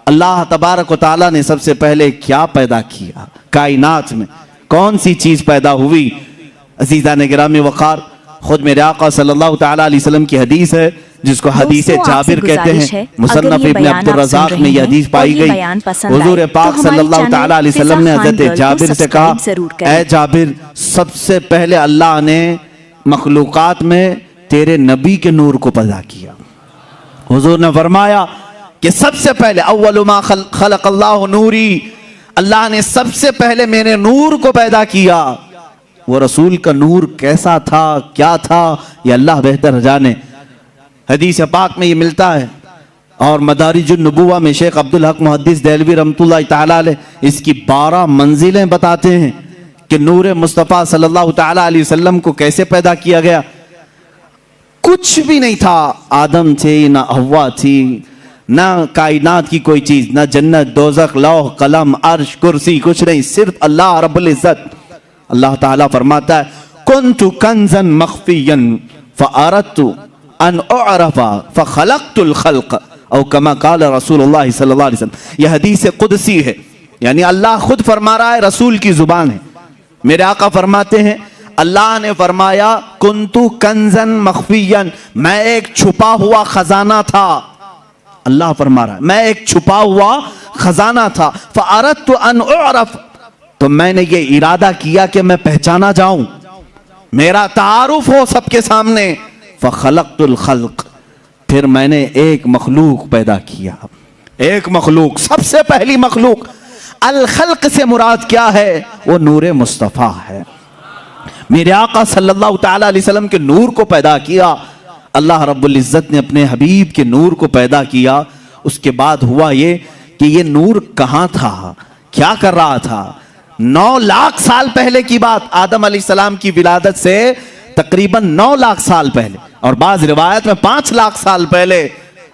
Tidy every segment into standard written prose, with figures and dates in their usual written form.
اللہ تبارک و تعالیٰ نے سب سے پہلے کیا پیدا کیا؟ کائنات میں کون سی چیز پیدا ہوئی؟ عزیزان گرامی وقار، خود میرے آقا صلی اللہ تعالیٰ علیہ وسلم کی حدیث ہے جس کو حدیث جابر کہتے ہیں، مصنف ابن عبد الرزاق میں یہ حدیث پائی گئی۔ حضور پاک صلی اللہ تعالیٰ علیہ وسلم نے حضرت جابر سے کہا، اے جابر، سب سے پہلے اللہ نے مخلوقات میں تیرے نبی کے نور کو پیدا کیا۔ حضور نے فرمایا کہ سب سے پہلے اول ما خلق اللہ نوری، اللہ نے سب سے پہلے میرے نور کو پیدا کیا۔ وہ رسول کا نور کیسا تھا، کیا تھا، یہ اللہ بہتر جانے۔ حدیث پاک میں یہ ملتا ہے، اور مدارج النبوہ میں شیخ عبدالحق محدث دہلوی رحمۃ اللہ تعالیٰ علیہ اس کی 12 منزلیں بتاتے ہیں کہ نور مصطفیٰ صلی اللہ تعالیٰ علیہ وسلم کو کیسے پیدا کیا گیا۔ کچھ بھی نہیں تھا، آدم تھے نہ حوا تھی، نہ کائنات کی کوئی چیز، نہ جنت دوزخ لوح قلم عرش کرسی، کچھ نہیں، صرف اللہ رب العزت۔ اللہ تعالیٰ فرماتا ہے کنت کنزا مخفیا فاردت ان اعرف فخلقت الخلق، او کما قال رسول اللہ صلی اللہ علیہ وسلم۔ یہ حدیث قدسی ہے، یعنی اللہ خود فرما رہا ہے، رسول کی زبان ہے۔ میرے آقا فرماتے ہیں اللہ نے فرمایا کنتو کنزا مخفیا، میں ایک چھپا ہوا خزانہ تھا۔ اللہ فرما رہا ہے میں ایک چھپا ہوا خزانہ تھا، فاردت ان اعرف، تو میں نے یہ ارادہ کیا کہ میں پہچانا جاؤں، میرا تعارف ہو سب کے سامنے۔ فخلقت الخلق، پھر میں نے ایک مخلوق پیدا کیا، ایک مخلوق، سب سے پہلی مخلوق۔ الخلق سے مراد کیا ہے؟ وہ نور مصطفیٰ ہے۔ میرے آقا صلی اللہ تعالیٰ علیہ وسلم کے نور کو پیدا کیا، اللہ رب العزت نے اپنے حبیب کے نور کو پیدا کیا۔ اس کے بعد ہوا یہ کہ یہ نور کہاں تھا، کیا کر رہا تھا؟ 9 لاکھ سال پہلے کی بات، آدم علیہ السلام کی ولادت سے تقریباً 9 لاکھ سال پہلے، اور بعض روایت میں 5 لاکھ سال پہلے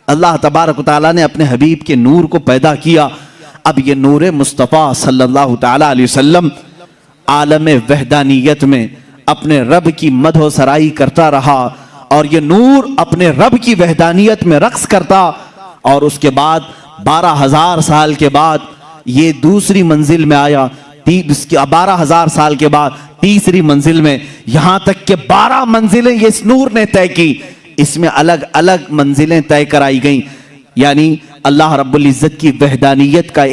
اللہ تبارک و تعالیٰ نے اپنے حبیب کے نور کو پیدا کیا۔ اب یہ نور مصطفیٰ صلی اللہ تعالیٰ علیہ وسلم عالم وحدانیت میں اپنے رب کی مدح و سرائی کرتا رہا، اور یہ نور اپنے رب کی وحدانیت میں رقص کرتا، اور اس کے بعد 12,000 سال کے بعد یہ دوسری منزل میں آیا، 12,000 سال کے بعد تیسری منزل میں، یہاں تک کہ 12 منزلیں یہ اس نور نے طے کی۔ اس میں الگ الگ منزلیں طے کرائی گئیں، یعنی اللہ رب العزت کی وحدانیت کا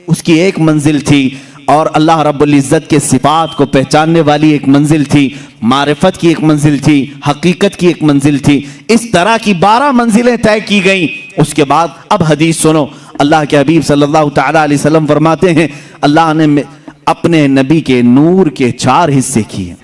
اس کی ایک منزل تھی، اور اللہ رب العزت کے صفات کو پہچاننے والی ایک منزل تھی، معرفت کی ایک منزل تھی، حقیقت کی ایک منزل تھی۔ اس طرح کی 12 منزلیں طے کی گئیں۔ اس کے بعد اب حدیث سنو، اللہ کے حبیب صلی اللہ تعالیٰ علیہ وسلم فرماتے ہیں اللہ نے اپنے نبی کے نور کے 4 حصے کیے،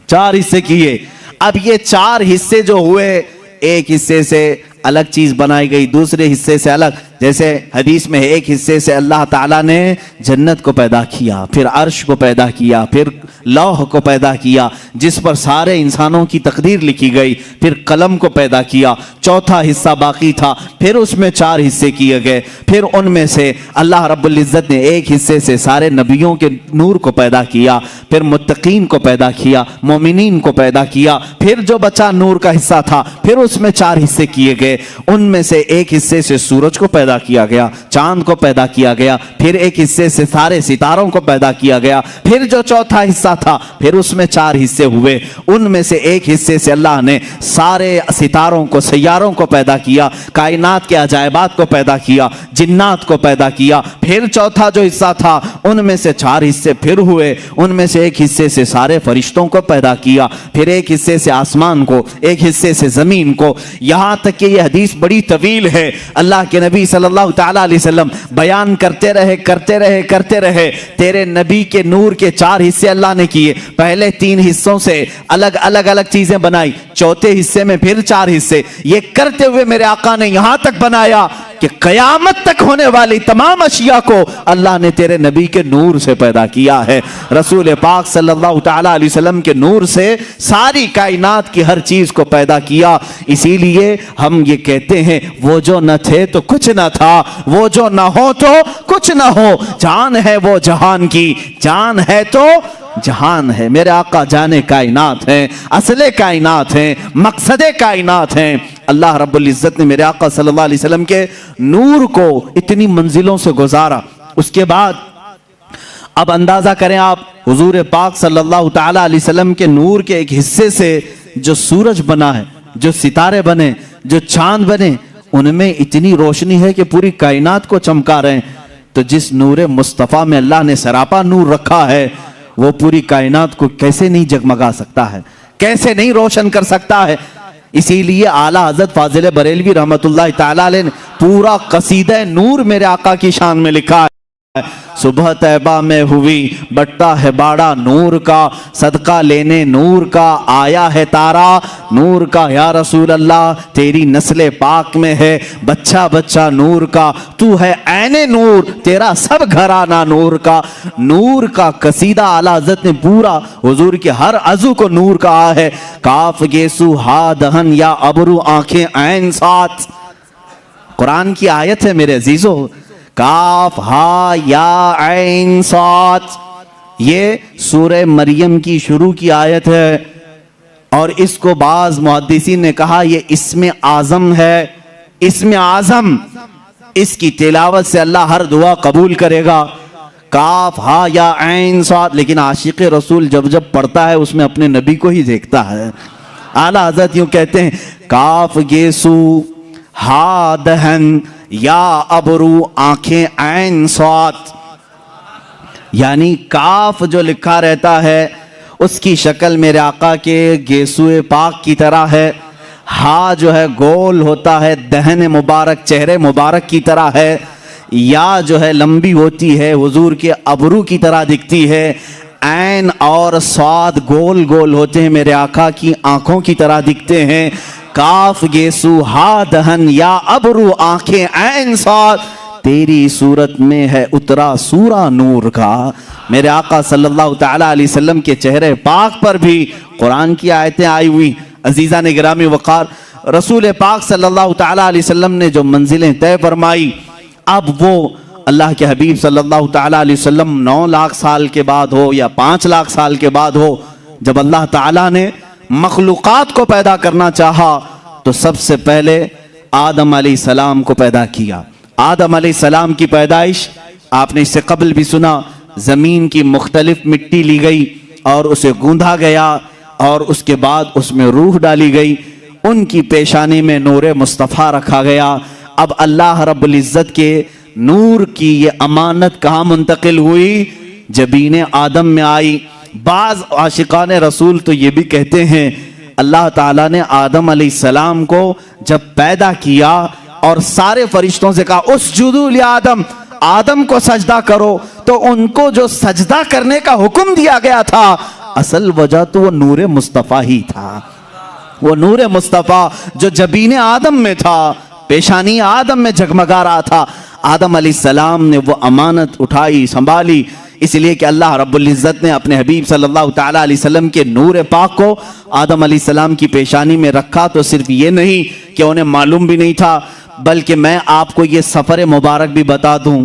4 حصے کیے۔ اب یہ 4 حصے جو ہوئے، ایک حصے سے الگ چیز بنائی گئی، دوسرے حصے سے الگ، جیسے حدیث میں ایک حصے سے اللہ تعالیٰ نے جنت کو پیدا کیا، پھر عرش کو پیدا کیا، پھر لوح کو پیدا کیا جس پر سارے انسانوں کی تقدیر لکھی گئی، پھر قلم کو پیدا کیا، چوتھا حصہ باقی تھا، پھر اس میں 4 حصے کیے گئے، پھر ان میں سے اللہ رب العزت نے ایک حصے سے سارے نبیوں کے نور کو پیدا کیا، پھر متقین کو پیدا کیا، مومنین کو پیدا کیا، پھر جو بچا نور کا حصہ تھا پھر اس میں 4 حصے کیے گئے، ان میں سے ایک حصے سے سورج کو پیدا کیا گیا، چاند کو پیدا کیا گیا، پھر ایک حصے سے سارے ستاروں کو پیدا کیا گیا، پھر جو چوتھا حصہ تھا پھر اس میں 4 حصے ہوئے، ان میں سے ایک حصے سے اللہ نے سارے ستاروں کو، سیاروں کو پیدا کیا، کائنات کے عجائبات کو پیدا کیا، جنات کو پیدا کیا، پھر چوتھا جو حصہ تھا ان میں سے 4 حصے پھر ہوئے، ان میں سے ایک حصے سے سارے فرشتوں کو پیدا کیا، پھر ایک حصے سے آسمان کو، ایک حصے سے زمین کو، یہاں تک کہ یہ حدیث بڑی طویل ہے۔ اللہ کے نبی صلی اللہ تعالیٰ علیہ وسلم بیان کرتے رہے، تیرے نبی کے نور کے 4 حصے اللہ نے کیے، پہلے 3 حصوں سے الگ الگ چیزیں بنائی، چوتھے حصے میں پھر 4 حصے، یہ کرتے ہوئے میرے آقا نے یہاں تک بنایا کہ قیامت تک ہونے والی تمام اشیاء کو اللہ نے تیرے نبی کے نور سے پیدا کیا ہے۔ رسول پاک صلی اللہ تعالیٰ علیہ وسلم کے نور سے ساری کائنات کی ہر چیز کو پیدا کیا۔ اسی لیے ہم یہ کہتے ہیں وہ جو نہ تھے تو کچھ نہ تھا، وہ جو نہ ہو تو کچھ نہ ہو، جان ہے وہ جہان کی، جان ہے تو جہان ہے۔ میرے آقا جان کائنات ہیں، اصل کائنات ہیں، مقصد کائنات ہیں۔ اللہ رب العزت نے میرے آقا صلی اللہ علیہ وسلم کے نور کو اتنی منزلوں سے گزارا۔ اس کے بعد اب اندازہ کریں آپ، حضور پاک صلی اللہ تعالی علیہ وسلم کے نور کے ایک حصے سے جو سورج بنا ہے، جو ستارے بنے، جو چاند بنے، ان میں اتنی روشنی ہے کہ پوری کائنات کو چمکا رہے ہیں۔ تو جس نور مصطفیٰ میں اللہ نے سراپا نور رکھا ہے، وہ پوری کائنات کو کیسے نہیں جگمگا سکتا ہے، کیسے نہیں روشن کر سکتا ہے۔ اسی لیے اعلیٰ حضرت فاضل بریلوی رحمت اللہ تعالی علیہ نے پورا قصیدہ نور میرے آقا کی شان میں لکھا ہے۔ صبح طیبہ میں ہوئی بٹا ہے باڑا نور کا، صدقہ لینے نور کا آیا ہے تارا نور کا، یا رسول اللہ تیری نسل پاک میں ہے بچہ بچہ نور کا، تو ہے عین نور تیرا سب گھرانہ نور کا۔ نور کا قصیدہ اعلیٰ حضرت نے پورا حضور کے ہر عضو کو نور کہا ہے۔ کاف گیسو ہا دہن یا ابرو آنکھیں عین ساتھ، قرآن کی آیت ہے میرے عزیزو، کاف ہا یا عین صاد، یہ سورہ مریم کی شروع کی آیت ہے، اور اس کو بعض محدثین نے کہا یہ اسم اعظم ہے۔ اسم اعظم، اس کی تلاوت سے اللہ ہر دعا قبول کرے گا۔ کاف ہا یا عین صاد، لیکن عاشق رسول جب جب پڑھتا ہے اس میں اپنے نبی کو ہی دیکھتا ہے۔ اعلیٰ حضرت یوں کہتے ہیں، کاف گیسو ہا دہن یا ابرو آنکھیں عین صاد، یعنی کاف جو لکھا رہتا ہے اس کی شکل میرے آقا کے گیسوئے پاک کی طرح ہے، ہا جو ہے گول ہوتا ہے دہن مبارک چہرے مبارک کی طرح ہے، یا جو ہے لمبی ہوتی ہے حضور کے ابرو کی طرح دکھتی ہے، عین اور صاد گول گول ہوتے ہیں میرے آقا کی آنکھوں کی طرح دکھتے ہیں۔ کاف گیسو ہا دہن یا ابرو آنکھیں عین صاد، تیری صورت میں ہے اترا سورہ نور کا۔ میرے آقا صلی اللہ تعالی علیہ وسلم کے چہرے پاک پر بھی قرآن کی آیتیں آئی ہوئی۔ عزیزان گرامی وقار، رسول پاک صلی اللہ تعالی علیہ وسلم نے جو منزلیں طے فرمائی، اب وہ اللہ کے حبیب صلی اللہ تعالی علیہ وسلم 9 لاکھ سال کے بعد ہو یا 5 لاکھ سال کے بعد ہو، جب اللہ تعالیٰ نے مخلوقات کو پیدا کرنا چاہا تو سب سے پہلے آدم علیہ السلام کو پیدا کیا۔ آدم علیہ السلام کی پیدائش آپ نے اس سے قبل بھی سنا، زمین کی مختلف مٹی لی گئی اور اسے گوندھا گیا، اور اس کے بعد اس میں روح ڈالی گئی، ان کی پیشانی میں نور مصطفیٰ رکھا گیا۔ اب اللہ رب العزت کے نور کی یہ امانت کہاں منتقل ہوئی؟ جبین آدم میں آئی۔ بعض عاشقان رسول تو یہ بھی کہتے ہیں اللہ تعالیٰ نے آدم علیہ السلام کو جب پیدا کیا اور سارے فرشتوں سے کہا اسجدوا لآدم، آدم کو سجدہ کرو، تو ان کو جو سجدہ کرنے کا حکم دیا گیا تھا اصل وجہ تو وہ نور مصطفیٰ ہی تھا۔ وہ نور مصطفیٰ جو جبین آدم میں تھا، پیشانی آدم میں جگمگا رہا تھا، آدم علیہ السلام نے وہ امانت اٹھائی سنبھالی، اس لیے کہ اللہ رب العزت نے اپنے حبیب صلی اللہ تعالی علیہ وسلم کے نور پاک کو آدم علیہ السلام کی پیشانی میں رکھا۔ تو صرف یہ نہیں کہ انہیں معلوم بھی نہیں تھا، بلکہ میں آپ کو یہ سفر مبارک بھی بتا دوں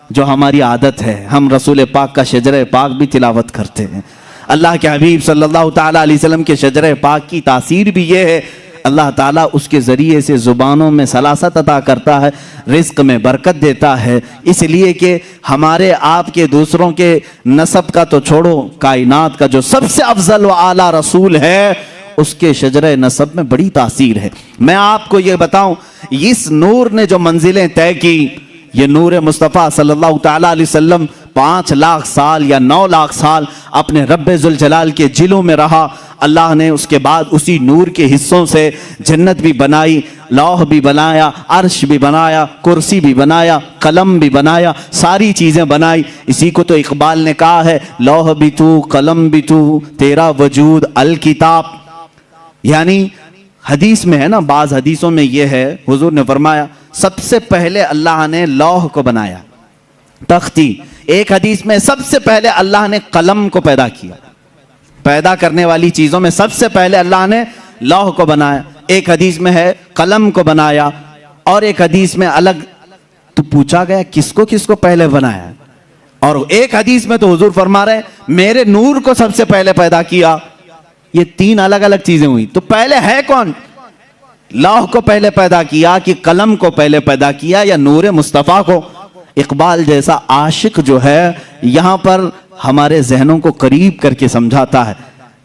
جو ہماری عادت ہے، ہم رسول پاک کا شجرہ پاک بھی تلاوت کرتے ہیں۔ اللہ کے حبیب صلی اللہ تعالی علیہ وسلم کے شجرہ پاک کی تاثیر بھی یہ ہے، اللہ تعالیٰ اس کے ذریعے سے زبانوں میں سلاست عطا کرتا ہے، رزق میں برکت دیتا ہے، اس لیے کہ ہمارے آپ کے دوسروں کے نسب کا تو چھوڑو، کائنات کا جو سب سے افضل و اعلیٰ رسول ہے اس کے شجرہ نسب میں بڑی تاثیر ہے۔ میں آپ کو یہ بتاؤں، اس نور نے جو منزلیں طے کی، یہ نور مصطفیٰ صلی اللہ تعالی علیہ وسلم 5 لاکھ سال یا 9 لاکھ سال اپنے رب ذوالجلال کے جلوں میں رہا۔ اللہ نے اس کے بعد اسی نور کے حصوں سے جنت بھی بنائی، لوح بھی بنایا، عرش بھی بنایا، کرسی بھی بنایا، قلم بھی بنایا، ساری چیزیں بنائی۔ اسی کو تو اقبال نے کہا ہے، لوح بھی تو قلم بھی تو تیرا وجود الکتاب، یعنی حدیث میں ہے نا، بعض حدیثوں میں یہ ہے، حضور نے فرمایا سب سے پہلے اللہ نے لوح کو بنایا، تختی۔ ایک حدیث میں سب سے پہلے اللہ نے قلم کو پیدا کیا، پیدا کرنے والی چیزوں میں سب سے پہلے اللہ نے لوح کو بنایا۔ ایک حدیث میں ہے قلم کو بنایا، اور ایک حدیث میں الگ تو پوچھا گیا کس کو پہلے بنایا، اور ایک حدیث میں تو حضور فرما رہے میرے نور کو سب سے پہلے پیدا کیا۔ یہ 3 الگ الگ چیزیں ہوئی، تو پہلے ہے کون؟ لوح کو پہلے پیدا کیا کہ قلم کو پہلے پیدا کیا یا نور مصطفیٰ کو؟ اقبال جیسا عاشق جو ہے یہاں پر ہمارے ذہنوں کو قریب کر کے سمجھاتا ہے،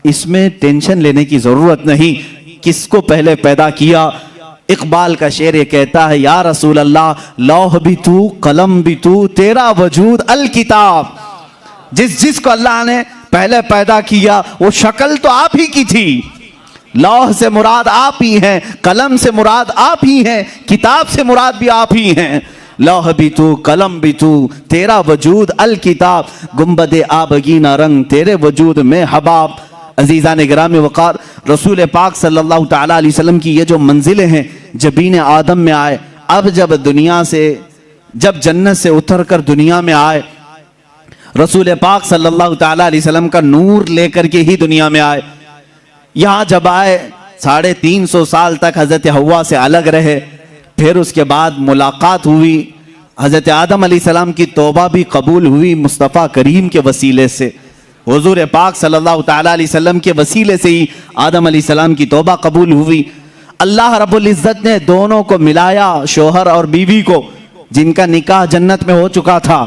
اس میں ٹینشن لینے کی ضرورت نہیں کس کو پہلے پیدا کیا۔ اقبال کا شعر یہ کہتا ہے، یا رسول اللہ لوح بھی تو قلم بھی تو، تیرا وجود الکتاب۔ جس کو اللہ نے پہلے پیدا کیا وہ شکل تو آپ ہی کی تھی، لوح سے مراد آپ ہی ہیں، قلم سے مراد آپ ہی ہیں، کتاب سے مراد بھی آپ ہی ہیں۔ لوح بھی تو قلم بھی تو، تیرا وجود الکتاب، گنبد آبگینہ رنگ تیرے وجود میں حباب۔ عزیزان گرامی وقار، رسول پاک صلی اللہ تعالیٰ علیہ وسلم کی یہ جو منزلیں ہیں، جبین آدم میں آئے، اب جب جنت سے اتر کر دنیا میں آئے، رسول پاک صلی اللہ تعالیٰ علیہ وسلم کا نور لے کر کے ہی دنیا میں آئے۔ یہاں جب آئے 350 سال تک حضرت حوا سے الگ رہے، پھر اس کے بعد ملاقات ہوئی، حضرت آدم علیہ السلام کی توبہ بھی قبول ہوئی مصطفیٰ کریم کے وسیلے سے، حضور پاک صلی اللہ تعالیٰ علیہ وسلم کے وسیلے سے ہی آدم علیہ السلام کی توبہ قبول ہوئی۔ اللہ رب العزت نے دونوں کو ملایا، شوہر اور بیوی کو، جن کا نکاح جنت میں ہو چکا تھا،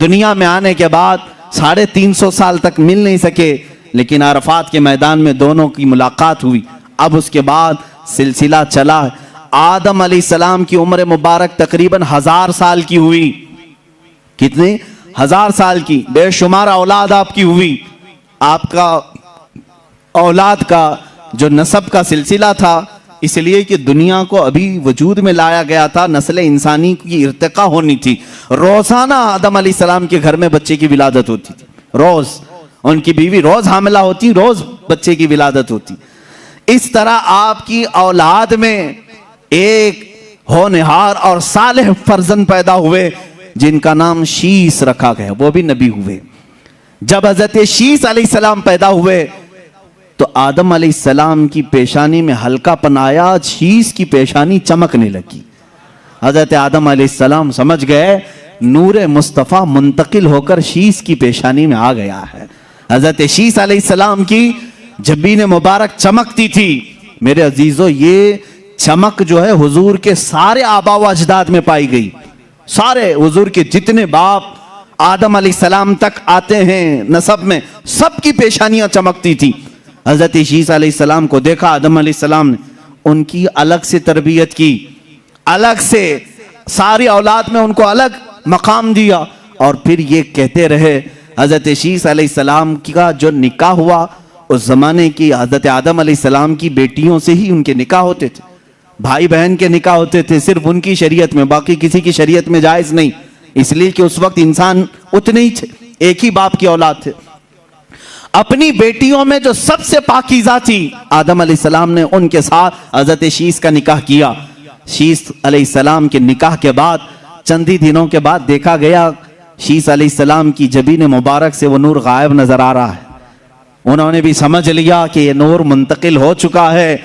دنیا میں آنے کے بعد 350 سال تک مل نہیں سکے، لیکن عرفات کے میدان میں دونوں کی ملاقات ہوئی۔ اب اس کے بعد سلسلہ چلا، آدم علیہ السلام کی عمر مبارک تقریباً 1000 سال کی ہوئی۔ کتنی؟ 1000 سال کی، بے شمار اولاد آپ کی ہوئی۔ آپ کا اولاد کا جو نسب کا سلسلہ تھا، اس لیے کہ دنیا کو ابھی وجود میں لایا گیا تھا، نسل انسانی کی ارتقاء ہونی تھی، روزانہ آدم علیہ السلام کے گھر میں بچے کی ولادت ہوتی تھی، روز ان کی بیوی روز حاملہ ہوتی، روز بچے کی ولادت ہوتی۔ اس طرح آپ کی اولاد میں ایک ہونہار اور صالح فرزند پیدا ہوئے جن کا نام شیس رکھا گیا، وہ بھی نبی ہوئے۔ جب حضرت شیس علیہ السلام پیدا ہوئے تو آدم علیہ السلام کی پیشانی میں ہلکا پن آیا، شیس کی پیشانی چمکنے لگی۔ حضرت آدم علیہ السلام سمجھ گئے نور مصطفیٰ منتقل ہو کر شیس کی پیشانی میں آ گیا ہے۔ حضرت شیس علیہ السلام کی جبین مبارک چمکتی تھی۔ میرے عزیزو، یہ چمک جو ہے حضور کے سارے آبا و اجداد میں پائی گئی، سارے حضور کے جتنے باپ آدم علیہ السلام تک آتے ہیں نسب میں، سب کی پیشانیاں چمکتی تھی۔ حضرت شیس علیہ السلام کو دیکھا آدم علیہ السلام نے، ان کی الگ سے تربیت کی، الگ سے ساری اولاد میں ان کو الگ مقام دیا، اور پھر یہ کہتے رہے حضرت شیس علیہ السلام کا جو نکاح ہوا اس زمانے کی حضرت آدم علیہ السلام کی بیٹیوں سے ہی ان کے نکاح ہوتے تھے، بھائی بہن کے نکاح ہوتے تھے، صرف ان کی شریعت میں، باقی کسی کی شریعت میں جائز نہیں، اس لیے کہ اس وقت انسان اتنے ہی تھے، ایک ہی باپ کی اولاد تھے۔ اپنی بیٹیوں میں جو سب سے پاکیزہ تھی آدم علیہ السلام نے ان کے ساتھ حضرت شیس کا نکاح کیا۔ شیس علیہ السلام کے نکاح کے بعد چند ہی دنوں کے بعد دیکھا گیا شیس علیہ السلام کی جبین مبارک سے وہ نور غائب نظر آ رہا ہے۔ انہوں نے بھی سمجھ لیا کہ یہ نور منتقل ہو چکا ہے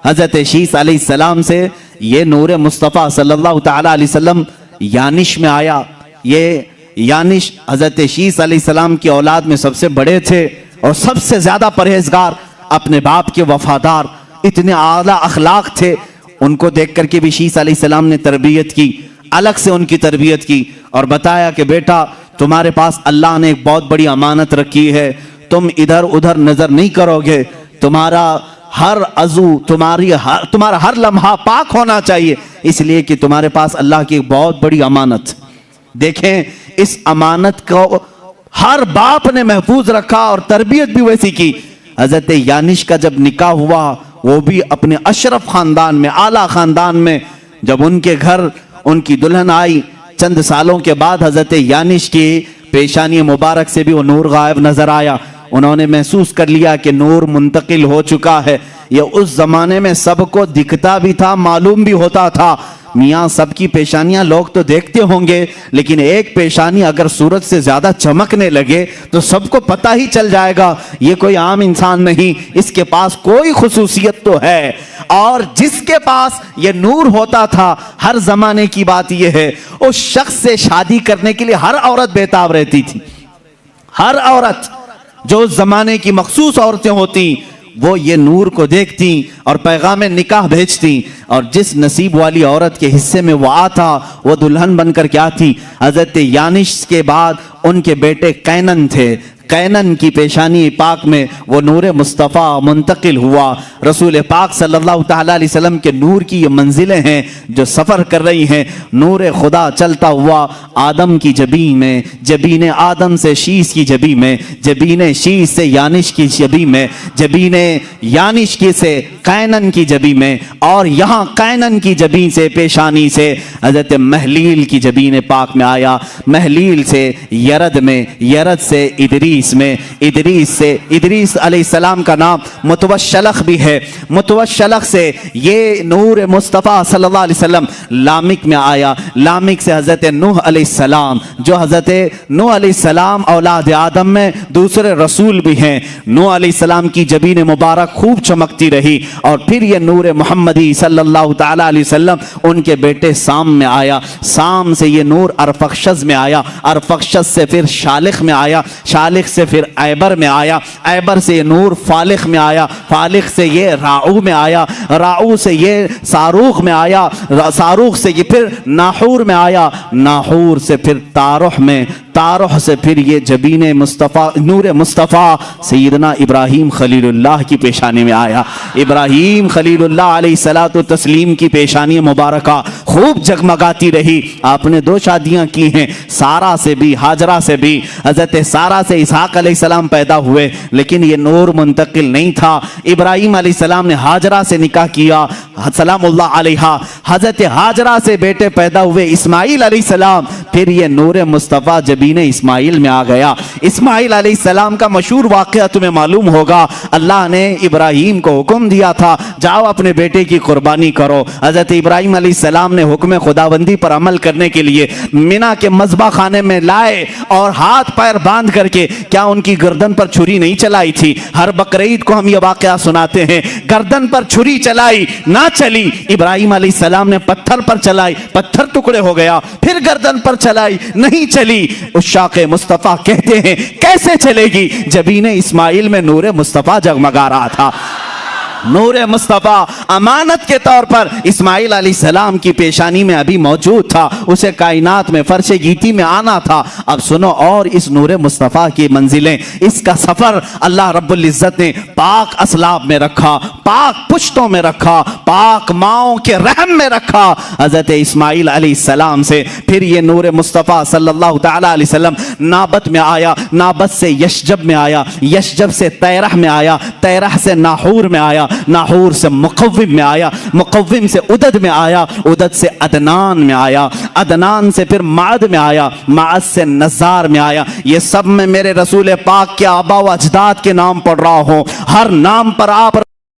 حضرت شیس علیہ السلام سے، یہ نور مصطفیٰ صلی اللہ تعالیٰ علیہ وسلم یانش میں آیا۔ یہ یانش حضرت شیس علیہ السلام کی اولاد میں سب سے بڑے تھے اور سب سے زیادہ پرہیزگار، اپنے باپ کے وفادار، اتنے اعلیٰ اخلاق تھے۔ ان کو دیکھ کر کے بھی شیس علیہ السلام نے تربیت کی، الگ سے ان کی تربیت کی اور بتایا کہ بیٹا تمہارے پاس اللہ نے ایک بہت بڑی امانت رکھی ہے، تم ادھر ادھر نظر نہیں کرو گے، تمہارا ہر عضو، تمہارا ہر لمحہ پاک ہونا چاہیے، اس لیے کہ تمہارے پاس اللہ کی ایک بہت بڑی امانت۔ دیکھیں اس امانت کو ہر باپ نے محفوظ رکھا اور تربیت بھی ویسی کی۔ حضرت یانش کا جب نکاح ہوا وہ بھی اپنے اشرف خاندان میں، اعلیٰ خاندان میں، جب ان کے گھر ان کی دلہن آئی چند سالوں کے بعد حضرت یانش کی پیشانی مبارک سے بھی وہ نور غائب نظر آیا۔ انہوں نے محسوس کر لیا کہ نور منتقل ہو چکا ہے۔ یہ اس زمانے میں سب کو دکھتا بھی تھا، معلوم بھی ہوتا تھا۔ میاں سب کی پیشانیاں لوگ تو دیکھتے ہوں گے، لیکن ایک پیشانی اگر سورج سے زیادہ چمکنے لگے تو سب کو پتہ ہی چل جائے گا یہ کوئی عام انسان نہیں، اس کے پاس کوئی خصوصیت تو ہے۔ اور جس کے پاس یہ نور ہوتا تھا، ہر زمانے کی بات یہ ہے، اس شخص سے شادی کرنے کے لیے ہر عورت بےتاب رہتی تھی۔ ہر عورت جو اس زمانے کی مخصوص عورتیں ہوتی وہ یہ نور کو دیکھتی اور پیغام نکاح بھیجتی، اور جس نصیب والی عورت کے حصے میں وہ آتا وہ دلہن بن کر کے آتی۔ حضرت یانش کے بعد ان کے بیٹے قینن تھے، قینن کی پیشانی پاک میں وہ نور مصطفیٰ منتقل ہوا۔ رسول پاک صلی اللہ تعالیٰ علیہ وسلم کے نور کی یہ منزلیں ہیں جو سفر کر رہی ہیں۔ نور خدا چلتا ہوا آدم کی جبین میں، جبین آدم سے شیش کی جبین میں، جبین شیش سے یانش کی جبین میں، جبین یانش کی سے قینن کی جبین میں، اور یہاں قینن کی جبین سے پیشانی سے حضرت محلیل کی جبین پاک میں آیا، محلیل سے یرد میں، یرد سے ادریس میں، ادریس سے، ادریس علیہ السلام کا نام متوشلخ بھی ہے، متوشلخ سے یہ نور مصطفیٰ صلی اللہ علیہ وسلم لامک میں آیا، لامک سے حضرت نوح علیہ السلام، جو حضرت نوح علیہ السلام اولاد آدم میں دوسرے رسول بھی ہیں۔ نوح علیہ السلام کی جبین مبارک خوب چمکتی رہی، اور پھر یہ نور محمدی صلی اللہ تعالیٰ علیہ وسلم ان کے بیٹے سام میں آیا، سام سے یہ نور ارفخشد میں آیا، ارفخشد سے پھر شالخ میں آیا، شالخ سے پھر ایبر میں آیا، ایبر سے یہ نور فالخ میں آیا، فالخ سے یہ راعو میں آیا، راعو سے یہ صاروخ میں آیا، صاروخ سے یہ پھر ناحور میں آیا، ناحور سے پھر تارح میں، تارح سے پھر یہ جبین مصطفیٰ نور مصطفیٰ سیدنا ابراہیم خلیل اللہ کی پیشانی میں آیا۔ ابراہیم خلیل اللہ علیہ الصلوۃ والتسلیم کی پیشانی مبارکہ خوب جگمگاتی رہی۔ آپ نے 2 شادیاں کی ہیں، سارہ سے بھی ہاجرہ سے بھی۔ حضرت سارہ سے اسحاق علیہ السلام پیدا ہوئے، لیکن یہ نور منتقل نہیں تھا۔ ابراہیم علیہ السلام نے ہاجرہ سے نکاح کیا سلام اللہ علیہا، حضرت ہاجرہ سے بیٹے پیدا ہوئے اسماعیل علیہ السلام، پھر یہ نور مصطفیٰ جبین اسماعیل میں آ گیا۔ اسماعیل علیہ السلام کا مشہور واقعہ تمہیں معلوم ہوگا، اللہ نے ابراہیم کو حکم دیا تھا جاؤ اپنے بیٹے کی قربانی کرو۔ حضرت ابراہیم علیہ السلام نے حکم خداوندی پر عمل کرنے کے لیے منا کے مذبح خانے میں لائے اور ہاتھ پیر باندھ کر کے، کیا ان کی گردن پر چھری نہیں چلائی تھی؟ ہر بقرعید کو ہم یہ واقعہ سناتے ہیں، گردن پر چھری چلائی، نہ چلی، ابراہیم علیہ السلام نے پتھر پر چلائی، پتھر ٹکڑے ہو گیا، پھر گردن پر چلائی، نہیں چلی۔ عشاق مصطفیٰ کہتے ہیں کیسے چلے گی؟ جبین اسماعیل میں نور مصطفیٰ جگمگا رہا تھا۔ نور مصطفیٰ امانت کے طور پر اسماعیل علیہ السلام کی پیشانی میں ابھی موجود تھا، اسے کائنات میں فرش گیتی میں آنا تھا۔ اب سنو، اور اس نور مصطفیٰ کی منزلیں، اس کا سفر اللہ رب العزت نے پاک اسلاب میں رکھا، پاک پشتوں میں رکھا، پاک ماؤں کے رحم میں رکھا۔ حضرت اسماعیل علیہ السلام سے پھر یہ نور مصطفیٰ صلی اللہ تعالیٰ علیہ وسلم نابت میں آیا، نابت سے یشجب میں آیا، یشجب سے تیرح میں آیا، تیرح سے ناحور میں آیا، ناحور سے مقوم میں آیا، مقوم سے عدد میں آیا، عدد سے عدنان میں آیا، عدنان سے پھر معد میں آیا، معد سے نزار میں آیا۔ یہ سب میں میرے رسول پاک کے آبا و اجداد کے نام پڑھ رہا ہوں، ہر نام پر آپ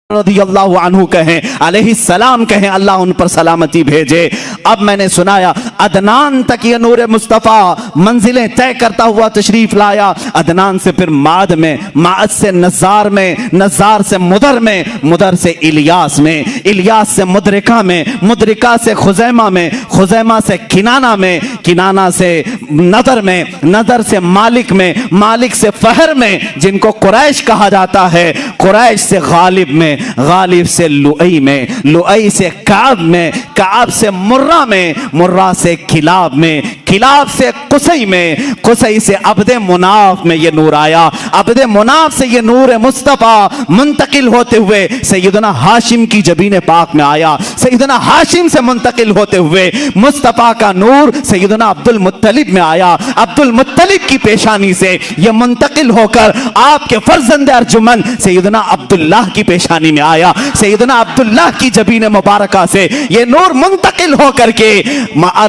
رضی اللہ عنہ کہیں، علیہ السلام کہیں، اللہ ان پر سلامتی بھیجے۔ اب میں نے سنایا عدنان تک یہ نور مصطفیٰ منزلیں طے کرتا ہوا تشریف لایا، عدنان سے پھر معد میں، معد سے نزار میں، نزار سے مدر میں، مدر سے الیاس میں، الیاس سے مدرکہ میں، مدرکہ سے خزیمہ میں، خزیمہ سے کنانہ میں، کنانہ سے نظر میں، نظر سے مالک میں، مالک سے فہر میں، جن کو قریش کہا جاتا ہے، قریش سے غالب میں، غالب سے لؤی میں، لؤی سے کعب میں، کعب سے مرہ میں، مرہ سے کلاب میں، کلاب سے قصی میں، قصی سے عبد مناف میں یہ نور آیا، عبد مناف سے یہ نور مصطفیٰ منتقل ہوتے ہوئے سیدنا ہاشم کی جبین پاک میں آیا، سیدنا ہاشم سے منتقل ہوتے ہوئے مصطفیٰ کا نور سیدنا عبد المطلب میں آیا، عبد المطلب کی پیشانی سے یہ منتقل ہو کر آپ کے فرزند ارجمن سیدنا عبداللہ کی پیشانی میں آیا، سیدنا عبداللہ کی جبین مبارکہ سے یہ نور منتقل ہو کر کے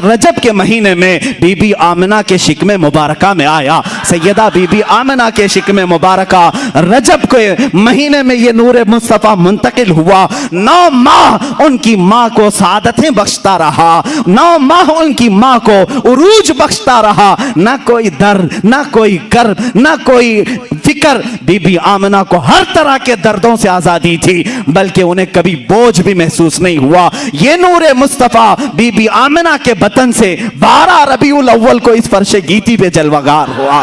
رجب کے مہینے میں بی بی آمنہ کے شکم مبارکہ میں آیا، سیدہ بی بی آمنہ کے شکم مبارکہ رجب کے مہینے میں یہ نور مصطفیٰ منتقل ہوا۔ 9 ماہ ان کی ماں کو سعادتیں بخشتا رہا، 9 ماہ ان کی ماں کو عروج بخشتا رہا، نہ کوئی درد، نہ کوئی کرب، نہ کوئی فکر، بی بی آمنہ کو ہر طرح کے دردوں سے آزادی تھی، بلکہ انہیں کبھی بوجھ بھی محسوس نہیں ہوا۔ یہ نور مصطفیٰ بی بی آمنہ کے بطن سے 12 ربیع الاول کو اس فرش گیتی پہ جلوہ گار ہوا۔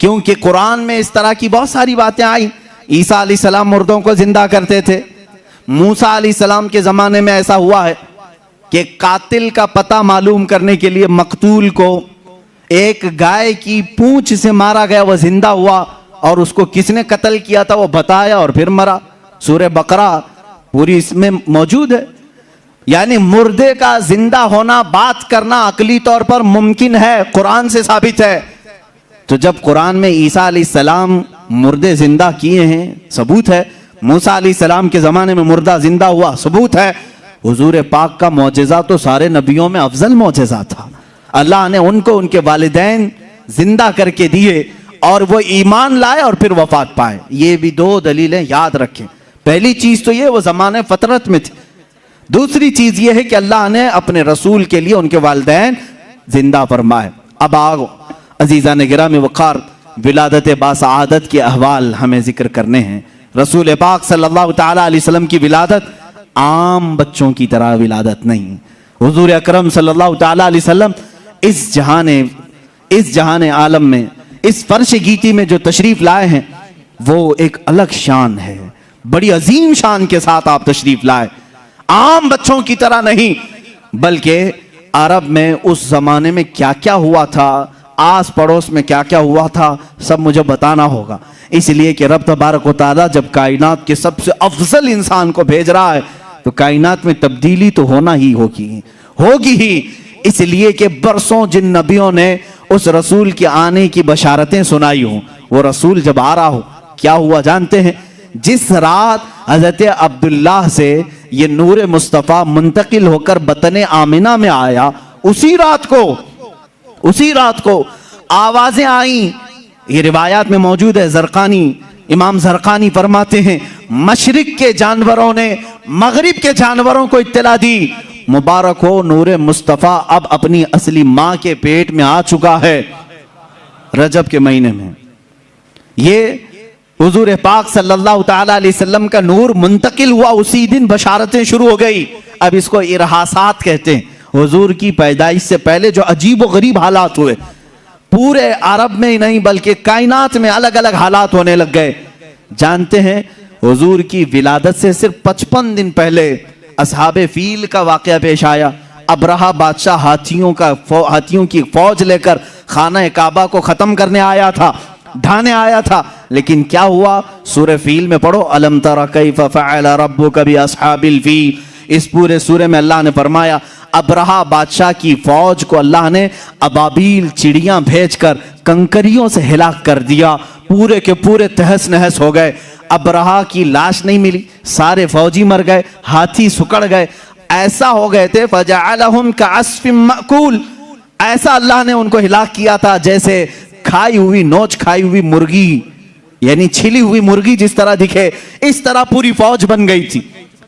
کیونکہ قرآن میں اس طرح کی بہت ساری باتیں آئیں. عیسیٰ علیہ السلام مردوں کو زندہ کرتے تھے. موسیٰ علیہ السلام کے زمانے میں ایسا ہوا ہے کہ قاتل کا پتہ معلوم کرنے کے لیے مقتول کو ایک گائے کی پونچھ سے مارا گیا, وہ زندہ ہوا, اور اس کو کس نے قتل کیا تھا وہ بتایا اور پھر مرا. سورہ بقرہ پوری اس میں موجود ہے. یعنی مردے کا زندہ ہونا, بات کرنا عقلی طور پر ممکن ہے, قرآن سے ثابت ہے. تو جب قرآن میں عیسیٰ علیہ السلام مردے زندہ کیے ہیں, ثبوت ہے. موسیٰ علیہ السلام کے زمانے میں مردہ زندہ ہوا, ثبوت ہے. حضور پاک کا معجزہ تو سارے نبیوں میں افضل معجزہ تھا. اللہ نے ان کو ان کے والدین زندہ کر کے دیے اور وہ ایمان لائے اور پھر وفات پائے. یہ بھی 2 دلیلیں یاد رکھیں. پہلی چیز تو یہ, وہ زمانے فطرت میں تھے. دوسری چیز یہ ہے کہ اللہ نے اپنے رسول کے لیے ان کے والدین زندہ فرمائے. اب آگو عزیزان گرامی وقار, ولادت باسعادت کے احوال ہمیں ذکر کرنے ہیں. رسول پاک صلی اللہ تعالی علیہ وسلم کی ولادت عام بچوں کی طرح ولادت نہیں. حضور اکرم صلی اللہ تعالی علیہ وسلم اس جہان عالم میں, اس فرش گیتی میں جو تشریف لائے ہیں وہ ایک الگ شان ہے. بڑی عظیم شان کے ساتھ آپ تشریف لائے. عام بچوں کی طرح نہیں, بلکہ عرب میں اس زمانے میں کیا کیا ہوا تھا, آس پڑوس میں کیا کیا ہوا تھا, سب مجھے بتانا ہوگا. اس لیے کہ رب تبارک و تعالیٰ جب کائنات کے سب سے افضل انسان کو بھیج رہا ہے تو کائنات میں تبدیلی تو ہونا ہی ہوگی ہی. اس لیے کہ برسوں جن نبیوں نے اس رسول کے آنے کی بشارتیں سنائی ہوں, وہ رسول جب آ رہا ہو کیا ہوا جانتے ہیں؟ جس رات حضرت عبداللہ سے یہ نور مصطفیٰ منتقل ہو کر بطن آمنہ میں آیا, اسی رات کو آوازیں آئیں. یہ روایات میں موجود ہے. امام زرقانی فرماتے ہیں مشرق کے جانوروں نے مغرب کے جانوروں کو اطلاع دی, مبارک ہو نور مصطفیٰ اب اپنی اصلی ماں کے پیٹ میں آ چکا ہے. رجب کے مہینے میں یہ حضور پاک صلی اللہ تعالی علیہ وسلم کا نور منتقل ہوا, اسی دن بشارتیں شروع ہو گئی. اب اس کو ارہاسات کہتے ہیں. حضور کی پیدائش سے پہلے جو عجیب و غریب حالات ہوئے, پورے عرب میں ہی نہیں بلکہ کائنات میں الگ الگ حالات ہونے لگ گئے. جانتے ہیں حضور کی ولادت سے صرف 55 دن پہلے اصحاب فیل کا واقعہ پیش آیا. ابرہہ بادشاہ ہاتھیوں کی فوج لے کر خانہ کعبہ کو ختم کرنے آیا تھا, ڈھانے آیا تھا. لیکن کیا ہوا؟ سورہ فیل میں پڑھو, الم تر کیف فعل ربک باصحاب الفیل. اس پورے سورے میں اللہ نے فرمایا ابرہہ بادشاہ کی فوج کو اللہ نے ابابیل چڑیاں بھیج کر کنکریوں سے ہلاک کر دیا. پورے کے پورے تہس نہس ہو گئے. ابرہہ کی لاش نہیں ملی, سارے فوجی مر گئے, ہاتھی سکڑ گئے, ایسا ہو گئے تھے فجعلہم کعصف مأکول. ایسا اللہ نے ان کو ہلاک کیا تھا جیسے نوچ کھائی ہوئی مرغی, یعنی چھلی ہوئی مرغی جس طرح دکھے, اس طرح پوری فوج بن گئی تھی.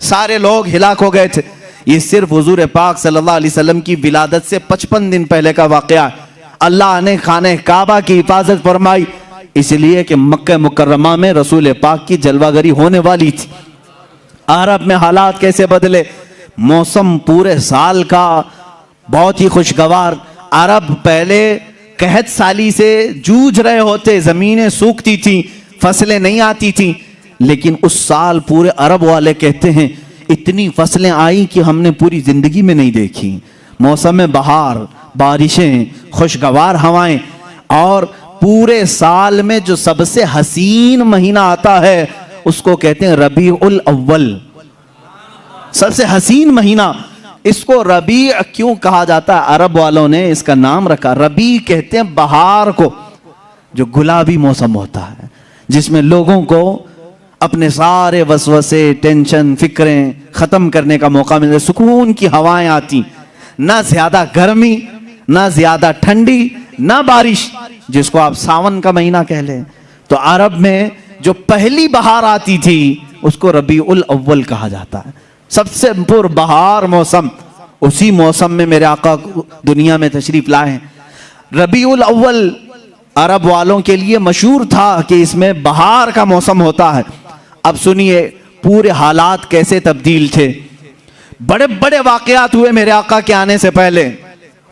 سارے لوگ ہلاک ہو گئے تھے. یہ صرف حضور پاک صلی اللہ علیہ وسلم کی ولادت سے 55 دن پہلے کا واقعہ ہے. اللہ نے خانہ کعبہ کی حفاظت فرمائی, اس لیے کہ مکہ مکرمہ میں رسول پاک کی جلوہ گری ہونے والی تھی. عرب میں حالات کیسے بدلے, موسم پورے سال کا بہت ہی خوشگوار. عرب پہلے قحط سالی سے جوجھ رہے ہوتے, زمینیں سوکھتی تھیں, فصلیں نہیں آتی تھیں, لیکن اس سال پورے عرب والے کہتے ہیں اتنی فصلیں آئیں کہ ہم نے پوری زندگی میں نہیں دیکھی. موسم بہار, بارشیں, خوشگوار ہوائیں, اور پورے سال میں جو سب سے حسین مہینہ آتا ہے اس کو کہتے ہیں ربیع الاول. سب سے حسین مہینہ, اس کو ربیع کیوں کہا جاتا ہے؟ عرب والوں نے اس کا نام رکھا, ربیع کہتے ہیں بہار کو, جو گلابی موسم ہوتا ہے جس میں لوگوں کو اپنے سارے وسوسے, ٹینشن, فکریں ختم کرنے کا موقع ملے, سکون کی ہوائیں آتی, نہ زیادہ گرمی, نہ زیادہ ٹھنڈی, نہ بارش, جس کو آپ ساون کا مہینہ کہہ لیں. تو عرب میں جو پہلی بہار آتی تھی اس کو ربیع الاول کہا جاتا ہے. سب سے پر بہار موسم, اسی موسم میں میرے آقا دنیا میں تشریف لائے ہیں. ربیع الاول عرب والوں کے لیے مشہور تھا کہ اس میں بہار کا موسم ہوتا ہے. اب سنیے پورے حالات کیسے تبدیل تھے. بڑے بڑے واقعات ہوئے میرے آقا کے آنے سے پہلے.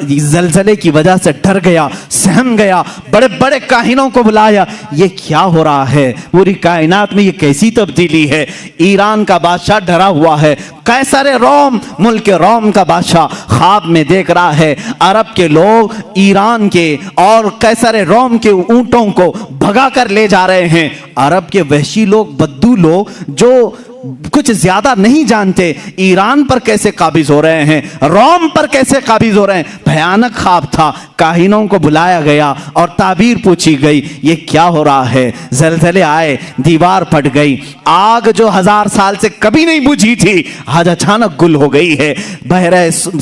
زلزلے کی وجہ سے ڈر گیا، سہم گیا، بڑے بڑے کاہنوں کو بلایا، یہ کیا ہو رہا ہے؟ پوری کائنات میں یہ کیسی تبدیلی ہے؟ ایران کا بادشاہ ڈرا ہوا ہے، قیصر روم، ملک روم کا بادشاہ خواب میں دیکھ رہا ہے عرب کے لوگ ایران کے اور قیصر روم کے اونٹوں کو بھگا کر لے جا رہے ہیں۔ عرب کے وحشی لوگ، بدو لوگ جو کچھ زیادہ نہیں جانتے، ایران پر کیسے قابض ہو رہے ہیں، روم پر کیسے قابض ہو رہے ہیں۔ بھیانک خواب تھا، کاہنوں کو بلایا گیا اور تعبیر پوچھی گئی، یہ کیا ہو رہا ہے؟ زلزلے آئے، دیوار پھٹ گئی، آگ جو 1000 سال سے کبھی نہیں بجھی تھی آج اچانک گل ہو گئی ہے، بحر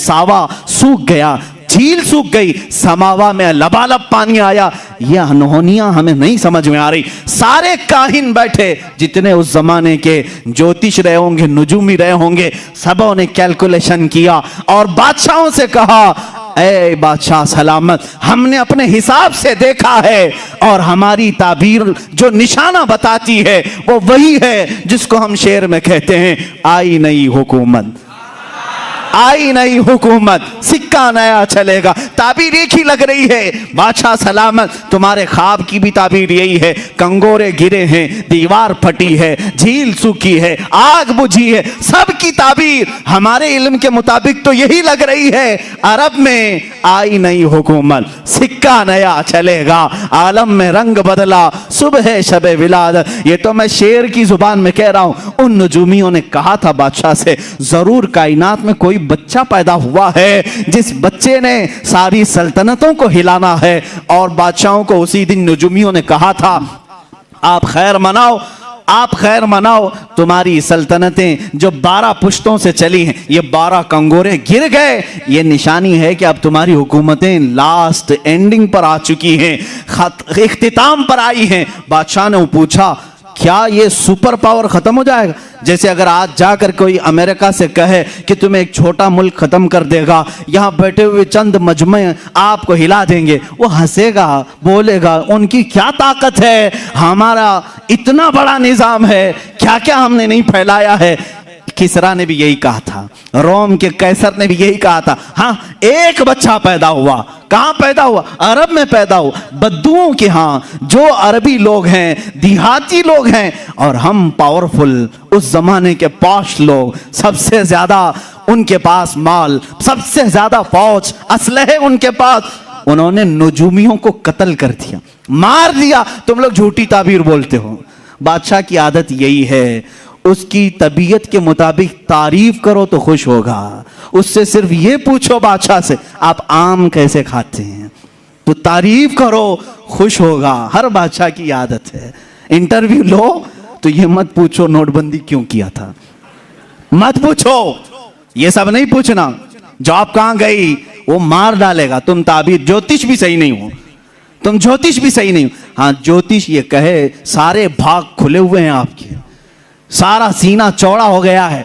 ساوا سوکھ گیا، جھیل سوکھ گئی، سماوا میں لبالب پانی آیا۔ یہ انہونیاں ہمیں نہیں سمجھ میں آ رہی۔ سارے کاہن بیٹھے، جتنے اس زمانے کے جوتش رہے ہوں گے، نجومی رہے ہوں گے، سبوں نے کیلکولیشن کیا اور بادشاہوں سے کہا، اے بادشاہ سلامت، ہم نے اپنے حساب سے دیکھا ہے اور ہماری تعبیر جو نشانہ بتاتی ہے وہ وہی ہے جس کو ہم شعر میں کہتے ہیں، آئی نئی حکومت، آئی نئی حکومت، سکہ نیا چلے گا۔ تعبیر ایک ہی لگ رہی ہے، بادشاہ سلامت تمہارے خواب کی بھی تعبیر یہی ہے، کنگورے گرے ہیں، دیوار پھٹی ہے، جھیل سوکھی ہے، آگ بجھی ہے، سب کی تعبیر ہمارے علم کے مطابق تو یہی لگ رہی ہے۔ عرب میں آئی نئی حکومت، سکہ نیا چلے گا، عالم میں رنگ بدلا، صبح شب ولادت۔ یہ تو میں شعر کی زبان میں کہہ رہا ہوں۔ ان نجومیوں نے کہا تھا بادشاہ سے، ضرور کائنات میں کوئی بچہ پیدا ہوا ہے جس بچے نے ساری سلطنتوں کو ہلانا ہے۔ اور بادشاہوں کو اسی دن نجومیوں نے کہا تھا، آپ خیر مناؤ، آپ خیر مناؤ، تمہاری سلطنتیں جو 12 پشتوں سے چلی ہیں، یہ 12 کنگورے گر گئے، یہ نشانی ہے کہ اب تمہاری حکومتیں لاسٹ اینڈنگ پر آ چکی ہیں، اختتام پر آئی ہیں۔ بادشاہ نے پوچھا، کیا یہ سپر پاور ختم ہو جائے گا؟ جیسے اگر آج جا کر کوئی امریکہ سے کہے کہ تمہیں ایک چھوٹا ملک ختم کر دے گا، یہاں بیٹھے ہوئے چند مجمع آپ کو ہلا دیں گے، وہ ہنسے گا، بولے گا ان کی کیا طاقت ہے، ہمارا اتنا بڑا نظام ہے، کیا کیا ہم نے نہیں پھیلایا ہے۔ کسرا نے بھی یہی کہا تھا، روم کے قیصر نے بھی یہی کہا تھا۔ ہاں، ایک بچہ پیدا ہوا، کہاں پیدا ہوا؟ عرب میں پیدا ہوا، بدوؤں کے ہاں، جو عربی لوگ ہیں، دیہاتی لوگ ہیں، اور ہم پاورفل، اس زمانے کے پاش لوگ، سب سے زیادہ ان کے پاس مال، سب سے زیادہ فوج، اسلحے ان کے پاس، انہوں نے نجومیوں کو قتل کر دیا، مار دیا۔ تم لوگ جھوٹی تعبیر بولتے ہو۔ بادشاہ کی عادت یہی ہے، اس کی طبیعت کے مطابق تعریف کرو تو خوش ہوگا، اس سے صرف یہ پوچھو بادشاہ سے، آپ آم کیسے کھاتے ہیں، تو تعریف کرو، خوش ہوگا۔ ہر بادشاہ کی عادت ہے۔ انٹرویو لو تو یہ مت پوچھو نوٹ بندی کیوں کیا تھا، مت پوچھو، یہ سب نہیں پوچھنا۔ جاب کہاں گئی، وہ مار ڈالے گا۔ تم تعبیر، جوتش بھی صحیح نہیں ہو، تم جوتش بھی صحیح نہیں ہو۔ ہاں، جوتش یہ کہے سارے بھاگ کھلے ہوئے ہیں آپ کے، سارا سینہ چوڑا ہو گیا ہے،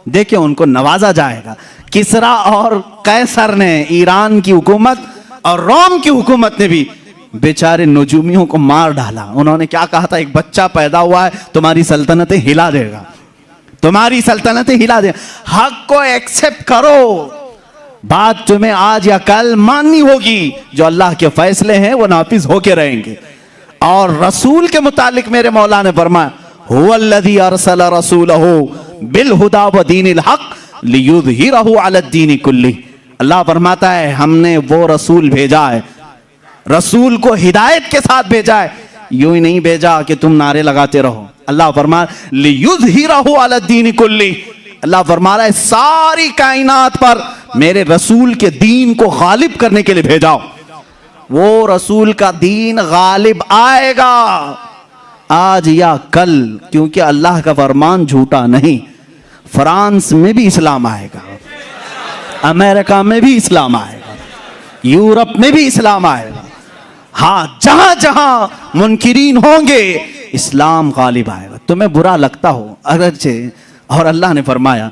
دیکھیں ان کو نوازا جائے گا۔ کسرا اور قیصر نے، ایران کی حکومت اور روم کی حکومت نے بھی بیچارے نجومیوں کو مار ڈالا۔ انہوں نے کیا کہا تھا، ایک بچہ پیدا ہوا ہے، تمہاری سلطنتیں ہلا دے گا، تمہاری سلطنتیں ہلا دے گا۔ حق کو ایکسپٹ کرو، بات تمہیں آج یا کل ماننی ہوگی، جو اللہ کے فیصلے ہیں وہ نافذ ہو کے رہیں گے۔ اور رسول کے متعلق میرے مولا نے فرمایا، هو الذي ارسل رسوله بالهدى ودين الحق ليظهره على الدين كله۔ اللہ فرماتا ہے ہم نے وہ رسول بھیجا ہے، رسول کو ہدایت کے ساتھ بھیجا ہے، یوں ہی نہیں بھیجا کہ تم نعرے لگاتے رہو۔ اللہ فرماتا ہے ليظهره على الدين كله، اللہ فرما رہا ہے ساری کائنات پر میرے رسول کے دین کو غالب کرنے کے لیے بھیجا۔ وہ رسول کا دین غالب آئے گا آج یا کل، کیونکہ اللہ کا فرمان جھوٹا نہیں۔ فرانس میں بھی اسلام آئے گا، امریکہ میں بھی اسلام آئے گا، یورپ میں بھی اسلام آئے گا۔ ہاں، جہاں جہاں منکرین ہوں گے اسلام غالب آئے گا، تمہیں برا لگتا ہو اگرچہ۔ اور اللہ نے فرمایا،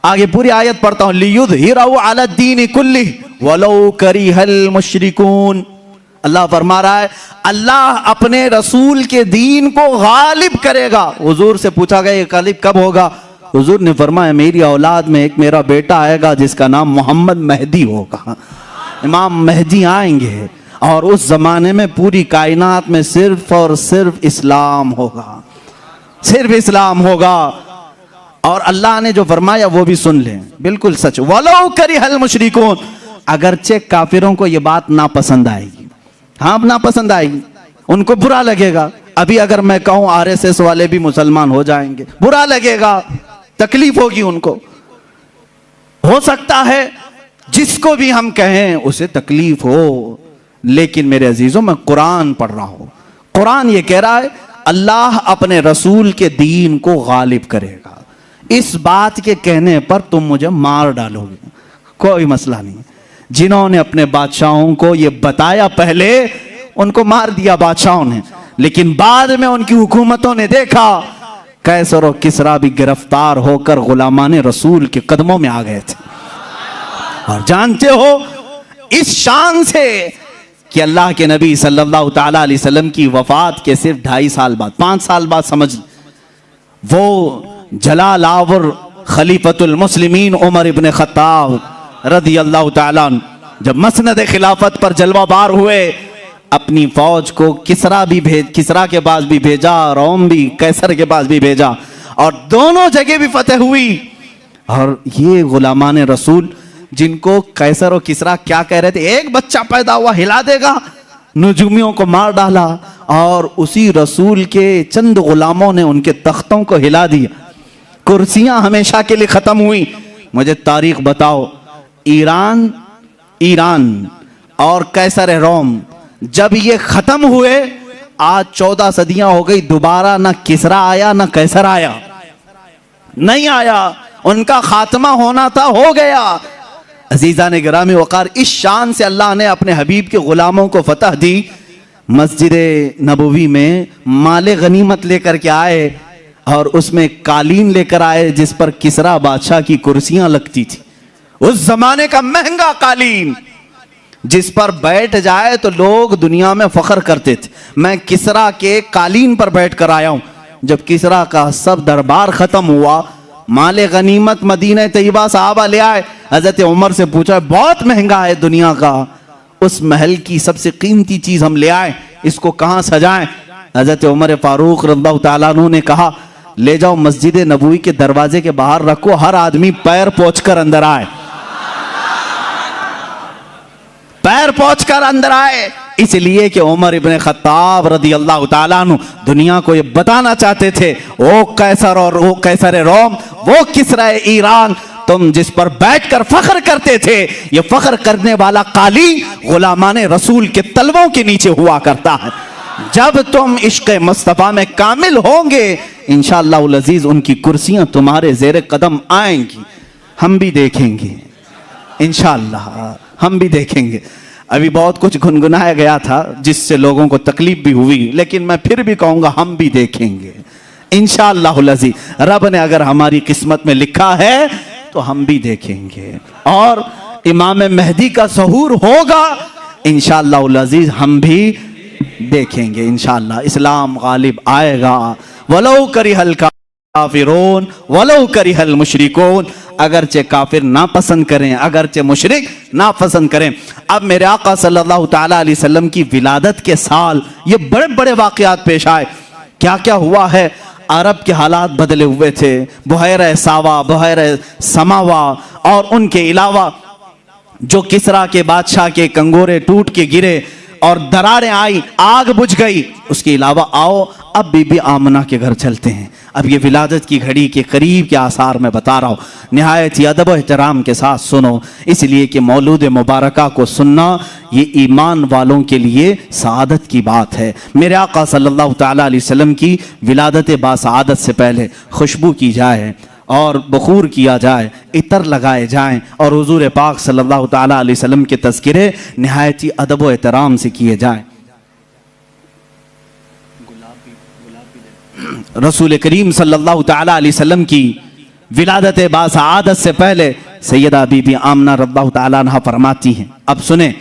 آگے پوری آیت پڑھتا ہوں، لِيُظْهِرَهُ عَلَى الدِّينِ كُلِّهِ وَلَوْ كَرِهَ الْمُشْرِكُونَ۔ اللہ فرما رہا ہے اللہ اپنے رسول کے دین کو غالب کرے گا۔ حضور سے پوچھا گیا یہ غالب کب ہوگا؟ حضور نے فرمایا میری اولاد میں ایک میرا بیٹا آئے گا جس کا نام محمد مہدی ہوگا۔ امام مہدی آئیں گے اور اس زمانے میں پوری کائنات میں صرف اور صرف اسلام ہوگا، صرف اسلام ہوگا۔ اور اللہ نے جو فرمایا وہ بھی سن لیں، بالکل سچ، وَلَوْ كَرِهَ الْمُشْرِكُونَ، اگرچہ کافروں کو یہ بات ناپسند آئے گی، ہاں ناپسند آئے گی، ان کو برا لگے گا۔ ابھی اگر میں کہوں RSS والے بھی مسلمان ہو جائیں گے، برا لگے گا، تکلیف ہوگی ان کو۔ ہو سکتا ہے جس کو بھی ہم کہیں اسے تکلیف ہو، لیکن میرے عزیزوں میں قرآن پڑھ رہا ہوں، قرآن یہ کہہ رہا ہے اللہ اپنے رسول کے دین کو غالب کرے گا، اس بات کے کہنے پر تم مجھے مار ڈالو گے، کوئی مسئلہ نہیں۔ جنہوں نے اپنے بادشاہوں کو یہ بتایا پہلے ان کو مار دیا بادشاہوں نے، لیکن بعد میں ان کی حکومتوں نے دیکھا، قیصر و کسریٰ بھی گرفتار ہو کر غلامان رسول کے قدموں میں آ گئے تھے۔ اور جانتے ہو اس شان سے کہ اللہ کے نبی صلی اللہ تعالیٰ علیہ وسلم کی وفات کے صرف 2.5 سال بعد، 5 سال بعد سمجھ، وہ جلال آور خلیفۃ المسلمین عمر ابن خطاب رضی اللہ تعالیٰ عنہ جب مسند خلافت پر جلوہ بار ہوئے، اپنی فوج کو کسریٰ کے پاس بھی بھیجا، روم بھی قیصر کے پاس بھی بھیجا، اور دونوں جگہ بھی فتح ہوئی۔ اور یہ غلامان رسول جن کو قیصر و کسریٰ کیا کہہ رہے تھے، ایک بچہ پیدا ہوا ہلا دے گا، نجومیوں کو مار ڈالا، اور اسی رسول کے چند غلاموں نے ان کے تختوں کو ہلا دیا، کرسیاں ہمیشہ کے لیے ختم ہوئی۔ مجھے تاریخ بتاؤ، ایران اور قیصر روم جب یہ ختم ہوئے، آج 14 صدیاں ہو گئی، دوبارہ نہ کسریٰ آیا نہ قیصر آیا، نہیں آیا، ان کا خاتمہ ہونا تھا، ہو گیا۔ عزیزان گرامی وقار، اس شان سے اللہ نے اپنے حبیب کے غلاموں کو فتح دی۔ مسجد نبوی میں مال غنیمت لے کر کے آئے، اور اس میں قالین لے کر آئے جس پر کسریٰ بادشاہ کی کرسیاں لگتی تھی، اس زمانے کا مہنگا قالین جس پر بیٹھ جائے تو لوگ دنیا میں فخر کرتے تھے، میں کسریٰ کے قالین پر بیٹھ کر آیا ہوں۔ جب کسریٰ کا سب دربار ختم ہوا، مال غنیمت مدینہ طیبہ صحابہ لے آئے، حضرت عمر سے پوچھا بہت مہنگا ہے دنیا کا، اس محل کی سب سے قیمتی چیز ہم لے آئے، اس کو کہاں سجائیں؟ حضرت عمر فاروق رضی اللہ تعالیٰ عنہ نے کہا لے جاؤ مسجد نبوی کے دروازے کے باہر رکھو، ہر آدمی پیر پوچھ کر اندر آئے، پیر پوچھ کر اندر آئے، اس لیے کہ عمر ابن خطاب رضی اللہ تعالیٰ عنہ دنیا کو یہ بتانا چاہتے تھے، وہ قیصر اور وہ قیصر روم، وہ کسریٰ ایران، تم جس پر بیٹھ کر فخر کرتے تھے، یہ فخر کرنے والا قالین غلامان رسول کے تلووں کے نیچے ہوا کرتا ہے۔ جب تم عشق مصطفیٰ میں کامل ہوں گے، انشاءاللہ العزیز ان کی کرسیاں تمہارے زیر قدم آئیں گی، ہم بھی دیکھیں گے، انشاءاللہ ہم بھی دیکھیں گے۔ ابھی بہت کچھ گنگنایا گیا تھا جس سے لوگوں کو تکلیف بھی ہوئی، لیکن میں پھر بھی کہوں گا ہم بھی دیکھیں گے انشاءاللہ العزیز۔ رب نے اگر ہماری قسمت میں لکھا ہے تو ہم بھی دیکھیں گے، اور امام مہدی کا ظہور ہوگا انشاءاللہ العزیز، ہم بھی دیکھیں گے انشاءاللہ۔ اسلام غالب آئے گا، وَلَوْ كَرِهَ الْكَافِرُونَ وَلَوْ كَرِهَ الْمُشْرِكُونَ، اگرچہ کافر ناپسند کریں، اگرچہ مشرک ناپسند کریں۔ اب میرے آقا صلی اللہ تعالیٰ علیہ وسلم کی ولادت کے سال یہ بڑے بڑے واقعات پیش آئے۔ کیا کیا ہوا ہے؟ عرب کے حالات بدلے ہوئے تھے، بحیرہ ساوا، بحیرہ سماوا، اور ان کے علاوہ جو کسریٰ کے بادشاہ کے کنگورے ٹوٹ کے گرے اور دراریں آئی، آگ بجھ گئی، اس کے علاوہ آؤ اب بی بی آمنہ کے گھر چلتے ہیں۔ اب یہ ولادت کی گھڑی کے قریب کے آثار میں بتا رہا ہوں، نہایت ہی ادب و احترام کے ساتھ سنو، اس لیے کہ مولود مبارکہ کو سننا یہ ایمان والوں کے لیے سعادت کی بات ہے۔ میرے آقا صلی اللہ تعالیٰ علیہ وسلم کی ولادت باسعادت سے پہلے خوشبو کی جائے اور بخور کیا جائے، عطر لگائے جائیں، اور حضور پاک صلی اللہ تعالیٰ علیہ وسلم کے تذکرے نہایت ہی ادب و احترام سے کیے جائیں۔ رسول کریم صلی اللہ تعالیٰ علیہ وسلم کی ولادت باسعادت سے پہلے سیدہ بی بی آمنہ رضی اللہ تعالیٰ عنہ فرماتی ہیں، اب سنیں،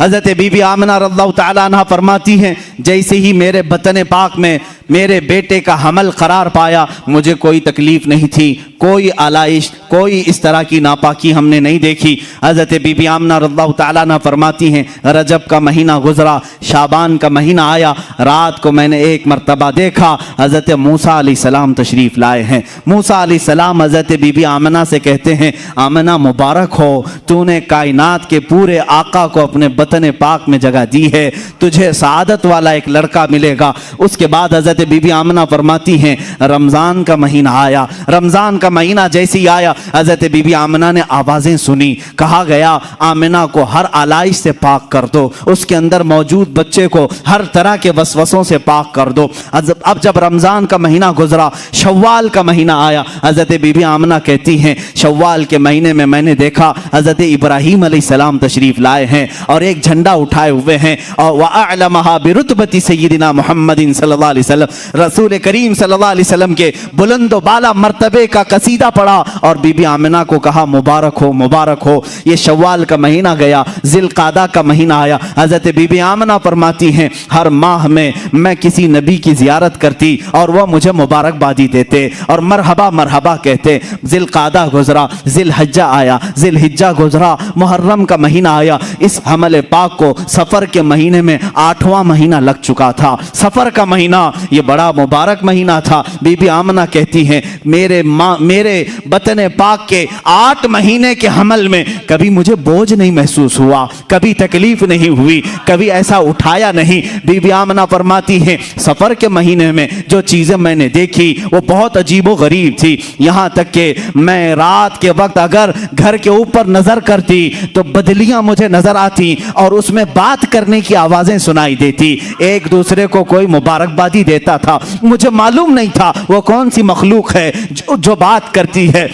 حضرت بی بی آمنہ رضی اللہ تعالیٰ عنہ فرماتی ہیں جیسے ہی میرے بطن پاک میں میرے بیٹے کا حمل قرار پایا، مجھے کوئی تکلیف نہیں تھی، کوئی آلائش، کوئی اس طرح کی ناپاکی ہم نے نہیں دیکھی۔ حضرت بی بی آمنہ رضی اللہ تعالیٰ عنہ فرماتی ہیں رجب کا مہینہ گزرا، شعبان کا مہینہ آیا، رات کو میں نے ایک مرتبہ دیکھا حضرت موسیٰ علیہ السلام تشریف لائے ہیں۔ موسیٰ علیہ السلام حضرت بی بی آمنہ سے کہتے ہیں آمنہ مبارک ہو، تو نے کائنات کے پورے آقا کو اپنے بطن پاک میں جگہ دی ہے، تجھے سعادت والا ایک لڑکا ملے گا۔ اس کے بعد حضرت بی بی آمنہ فرماتی ہیں رمضان کا مہینہ آیا، رمضان کا مہینہ جیسے ہی آیا حضرت بی بی آمنہ نے آوازیں سنی، کہا گیا آمنہ کو ہر آلائش سے پاک کر دو، اس کے اندر موجود بچے کو ہر طرح کے وسوسوں سے پاک کر دو۔ اب جب رمضان کا مہینہ گزرا، شوال کا مہینہ آیا، حضرت بی بی آمنہ کہتی ہیں شوال کے مہینے میں نے دیکھا حضرت ابراہیم علیہ السلام تشریف لائے ہیں اور ایک جھنڈا اٹھائے ہوئے ہیں، اور وَأَعْلَمَهَا بِرُتْبَةِ سَيِّدِنَا محمد صلی اللہ علیہ وسلم، رسول کریم صلی اللہ علیہ وسلم کے بلند و بالا مرتبے کا قصیدہ پڑھا اور بی بی آمنہ کو کہا مبارک ہو مبارک ہو۔ یہ شوال کا مہینہ گیا، ذی القعدہ کا مہینہ آیا، حضرت بی بی آمنہ فرماتی ہیں ہر ماہ میں کسی نبی کی زیارت کرتی اور وہ مجھے مبارکبادی دیتے اور مرحبا مرحبا کہتے۔ ذی القعدہ گزرا، ذی الحجہ آیا، ذی الحجہ گزرا، محرم کا مہینہ آیا، اس حمل پاک کو سفر کے مہینے میں 8واں مہینہ لگ چکا تھا۔ سفر کا مہینہ یہ بڑا مبارک مہینہ تھا۔ بی بی آمنہ کہتی ہیں میرے بطن پاک کے 8 مہینے کے حمل میں کبھی مجھے بوجھ نہیں محسوس ہوا، کبھی تکلیف نہیں ہوئی، کبھی ایسا اٹھایا نہیں۔ بی بی آمنہ فرماتی ہیں سفر کے مہینے میں جو چیزیں میں نے دیکھی وہ بہت عجیب و غریب تھی، یہاں تک کہ میں رات کے وقت اگر گھر کے اوپر نظر کرتی تو بدلیاں مجھے نظر آتی اور اس میں بات کرنے کی آوازیں سنائی دیتی، ایک دوسرے کو کوئی مبارکبادی دیتا تھا، مجھے معلوم نہیں تھا وہ کون سی مخلوق ہے جو بات کرتی ہے۔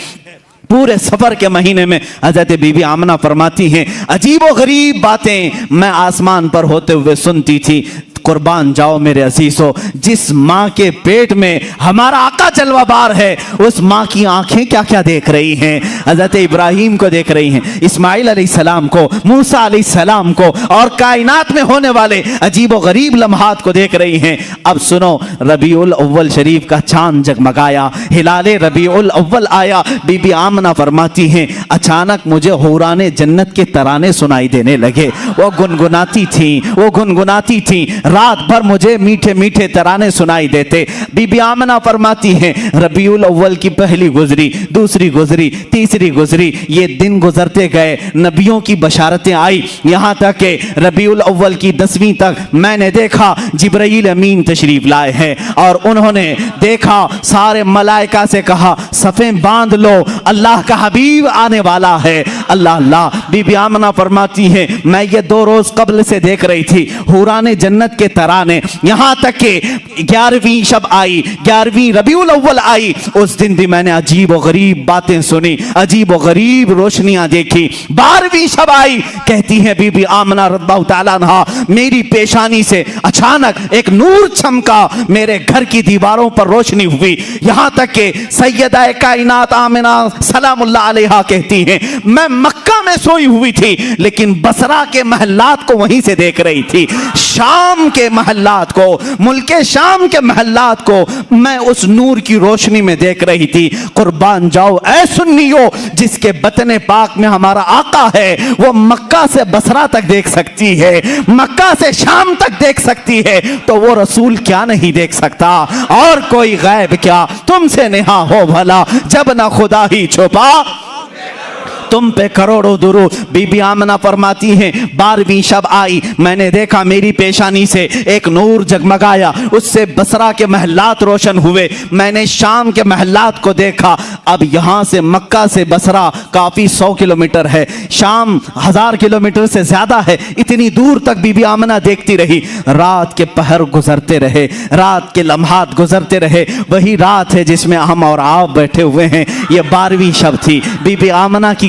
پورے سفر کے مہینے میں حضرت بی بی آمنہ فرماتی ہیں عجیب و غریب باتیں میں آسمان پر ہوتے ہوئے سنتی تھی۔ قربان جاؤ میرے عزیزو، جس ماں کے پیٹ میں ہمارا آقا جلوہ بار ہے اس ماں کی آنکھیں کیا کیا دیکھ رہی ہیں، حضرت ابراہیم کو دیکھ رہی ہیں، اسماعیل علیہ السلام کو، موسیٰ علیہ السلام کو، اور کائنات میں ہونے والے عجیب و غریب لمحات کو دیکھ رہی ہیں۔ اب سنو، ربیع الاول شریف کا چاند جگمگایا، ہلال ربیع الاول آیا، بی بی آمنہ فرماتی ہیں اچانک مجھے حوران جنت کے ترانے سنائی دینے لگے، وہ گنگناتی تھیں، رات بھر مجھے میٹھے میٹھے ترانے سنائی دیتے۔ بی بی آمنہ فرماتی ہیں ربیع الاول کی پہلی گزری، دوسری گزری، تیسری گزری، یہ دن گزرتے گئے، نبیوں کی بشارتیں آئی، یہاں تک کہ ربیع الاول کی 10ویں تک میں نے دیکھا جبرائیل امین تشریف لائے ہیں اور انہوں نے دیکھا، سارے ملائکہ سے کہا صفیں باندھ لو، اللہ کا حبیب آنے والا ہے۔ اللہ بی بی آمنہ فرماتی ہیں میں یہ 2 روز قبل سے دیکھ رہی تھی حوران جنت کے ترانے، یہاں تک کہ 11ویں شب آئی، 11ویں ربیع الاول آئی، اس دن بھی میں نے عجیب و غریب باتیں سنی، عجیب و غریب روشنیاں دیکھی۔ 12ویں شب آئی، کہتی ہیں بی بی آمنہ رضی اللہ تعالیٰ عنہا میری پیشانی سے اچانک ایک نور چمکا، میرے گھر کی دیواروں پر روشنی ہوئی، یہاں تک کہ سیدہ کائنات آمنہ سلام اللہ علیہا کہتی ہیں میں مکہ میں سوئی ہوئی تھی لیکن بصرہ کے محلات کو وہیں سے دیکھ رہی تھی، شام کے محلات کو، ملک شام کے محلات کو میں اس نور کی روشنی میں دیکھ رہی تھی۔ قربان جاؤ اے سنیو، جس کے بطن پاک میں ہمارا آقا ہے وہ مکہ سے بصرہ تک دیکھ سکتی ہے، مکہ سے شام تک دیکھ سکتی ہے، تو وہ رسول کیا نہیں دیکھ سکتا؟ اور کوئی غیب کیا تم سے نہا ہو بھلا، جب نہ خدا ہی چھپا تم پہ کروڑوں درود۔ بی بی آمنہ فرماتی ہیں 12ویں شب آئی، میں نے دیکھا میری پیشانی سے ایک نور جگمگایا، اس سے بصرہ کے محلات روشن ہوئے، میں نے شام کے محلات کو دیکھا۔ اب یہاں سے مکہ سے بصرہ کافی 100 کلومیٹر ہے، شام 1000 کلومیٹر سے زیادہ ہے، اتنی دور تک بی بی آمنہ دیکھتی رہی۔ رات کے پہر گزرتے رہے، رات کے لمحات گزرتے رہے، وہی رات ہے جس میں ہم اور آپ بیٹھے ہوئے ہیں، یہ 12ویں شب تھی۔ بی بی آمنہ کی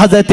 حضرت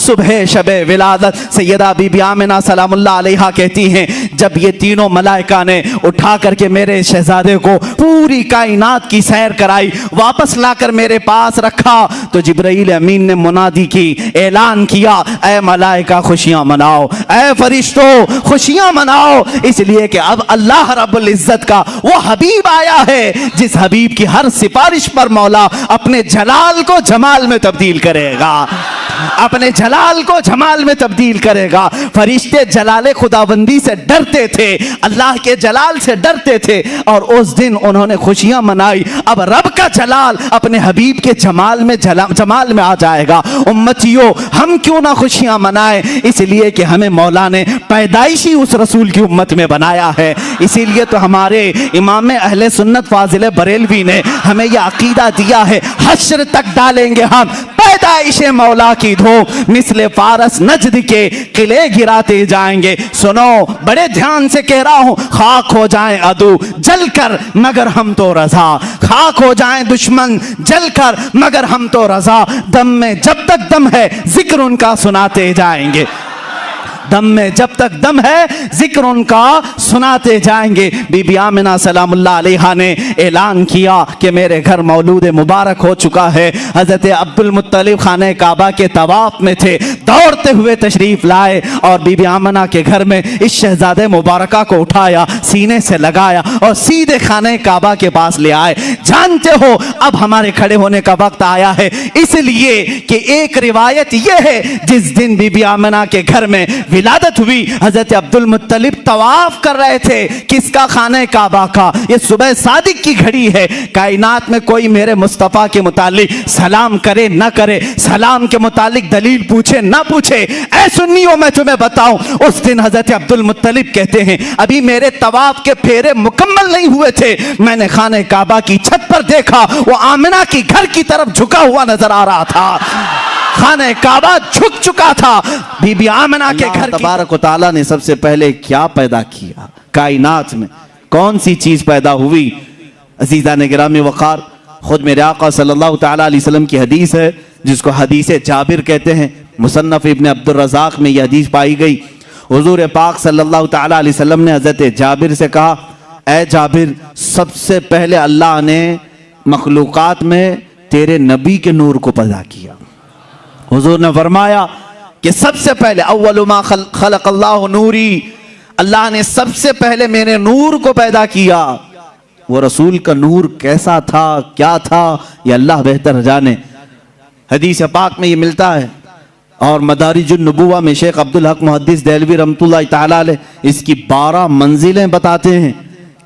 صبح شب ولادت سیدہ بی بی آمنہ سلام اللہ علیہا کہتی ہیں جب یہ تینوں ملائکہ نے اٹھا کر کے میرے شہزادے کو پوری کائنات کی سیر کرائی، واپس لا کر میرے پاس رکھا، تو جبرائیل امین نے منادی کی، اعلان کیا، اے ملائکہ خوشیاں مناؤ، اے فرشتوں خوشیاں مناؤ، اس لیے کہ اب اللہ رب العزت کا وہ حبیب آیا ہے جس حبیب کی ہر سفارش پر مولا اپنے جلال کو جمال میں تبدیل کرے گا، اپنے جلال کو جمال میں تبدیل کرے گا۔ فرشتے جلال خداوندی سے ڈرتے تھے، اللہ کے جلال سے ڈرتے تھے، اور اس دن انہوں نے خوشیاں منائی۔ اب رب کا جلال اپنے حبیب کے جمال میں آ جائے گا۔ امتیوں ہم کیوں نہ خوشیاں منائیں، اس لیے کہ ہمیں مولا نے پیدائشی اس رسول کی امت میں بنایا ہے۔ اسی لیے تو ہمارے امام اہل سنت فاضل بریلوی نے ہمیں یہ عقیدہ دیا ہے، حشر تک ڈالیں گے ہم پیدائش مولا کی دھوم، مثل فارس نجد کے قلعے گراتے جائیں گے۔ سنو بڑے دھیان سے کہہ رہا ہوں، خاک ہو جائیں عدو جل کر مگر ہم تو رضا، خاک ہو جائیں دشمن جل کر مگر ہم تو رضا، دم میں جب تک دم ہے ذکر ان کا سناتے جائیں گے، دم میں جب تک دم ہے ذکر ان کا سناتے جائیں گے۔ بی بی آمنہ سلام اللہ علیہا نے اعلان کیا کہ میرے گھر مولود مبارک ہو چکا ہے۔ حضرت عبد المطلب خانہ کعبہ کے طواف میں تھے، دوڑتے ہوئے تشریف لائے اور بی بی آمنہ کے گھر میں اس شہزادے مبارکہ کو اٹھایا، سینے سے لگایا اور سیدھے خانہ کعبہ کے پاس لے آئے۔ جانتے ہو اب ہمارے کھڑے ہونے کا وقت آیا ہے، اس لیے کہ ایک روایت یہ ہے جس دن بی بی آمنہ کے گھر میں ولادت ہوئی، حضرت عبد المطلب طواف کر رہے تھے، کس کا؟ خانہ کعبہ کا۔ یہ صبح صادق کی گھڑی ہے، کائنات میں کوئی میرے مصطفیٰ کے متعلق سلام کرے نہ کرے، سلام کے متعلق دلیل پوچھے نہ پوچھے، اے سنیوں میں تمہیں بتاؤں، اس دن حضرت عبد المطلب کہتے ہیں ابھی میرے طواف کے پھیرے مکمل نہیں ہوئے تھے، میں نے خانہ کعبہ کی چھت پر دیکھا، وہ آمنہ کی گھر کی طرف جھکا ہوا نظر آ رہا تھا، خانہ کعبہ جھک چکا تھا۔ بی بی آمنہ کے گھر کی تبارک و تعالیٰ نے سب سے پہلے کیا پیدا کیا؟ کائنات میں کون سی چیز پیدا ہوئی؟ عزیزان گرامی وقار، خود میرے آقا صلی اللہ تعالیٰ علیہ وسلم کی حدیث ہے جس کو حدیث جابر کہتے ہیں، مصنف ابن عبد الرزاق میں یہ حدیث پائی گئی۔ حضور پاک صلی اللہ تعالیٰ علیہ وسلم نے حضرت جابر سے کہا، اے جابر، سب سے پہلے اللہ نے مخلوقات میں تیرے نبی کے نور کو پیدا کیا۔ حضور نے فرمایا کہ سب سے پہلے اول ما خلق اللہ نوری، اللہ نے سب سے پہلے میرے نور کو پیدا کیا۔ وہ رسول کا نور کیسا تھا، کیا تھا، یہ اللہ بہتر جانے۔ حدیث پاک میں یہ ملتا ہے، اور مدارج النبوہ میں شیخ عبدالحق محدث دہلوی رحمۃ اللہ تعالیٰ علیہ اس کی 12 منزلیں بتاتے ہیں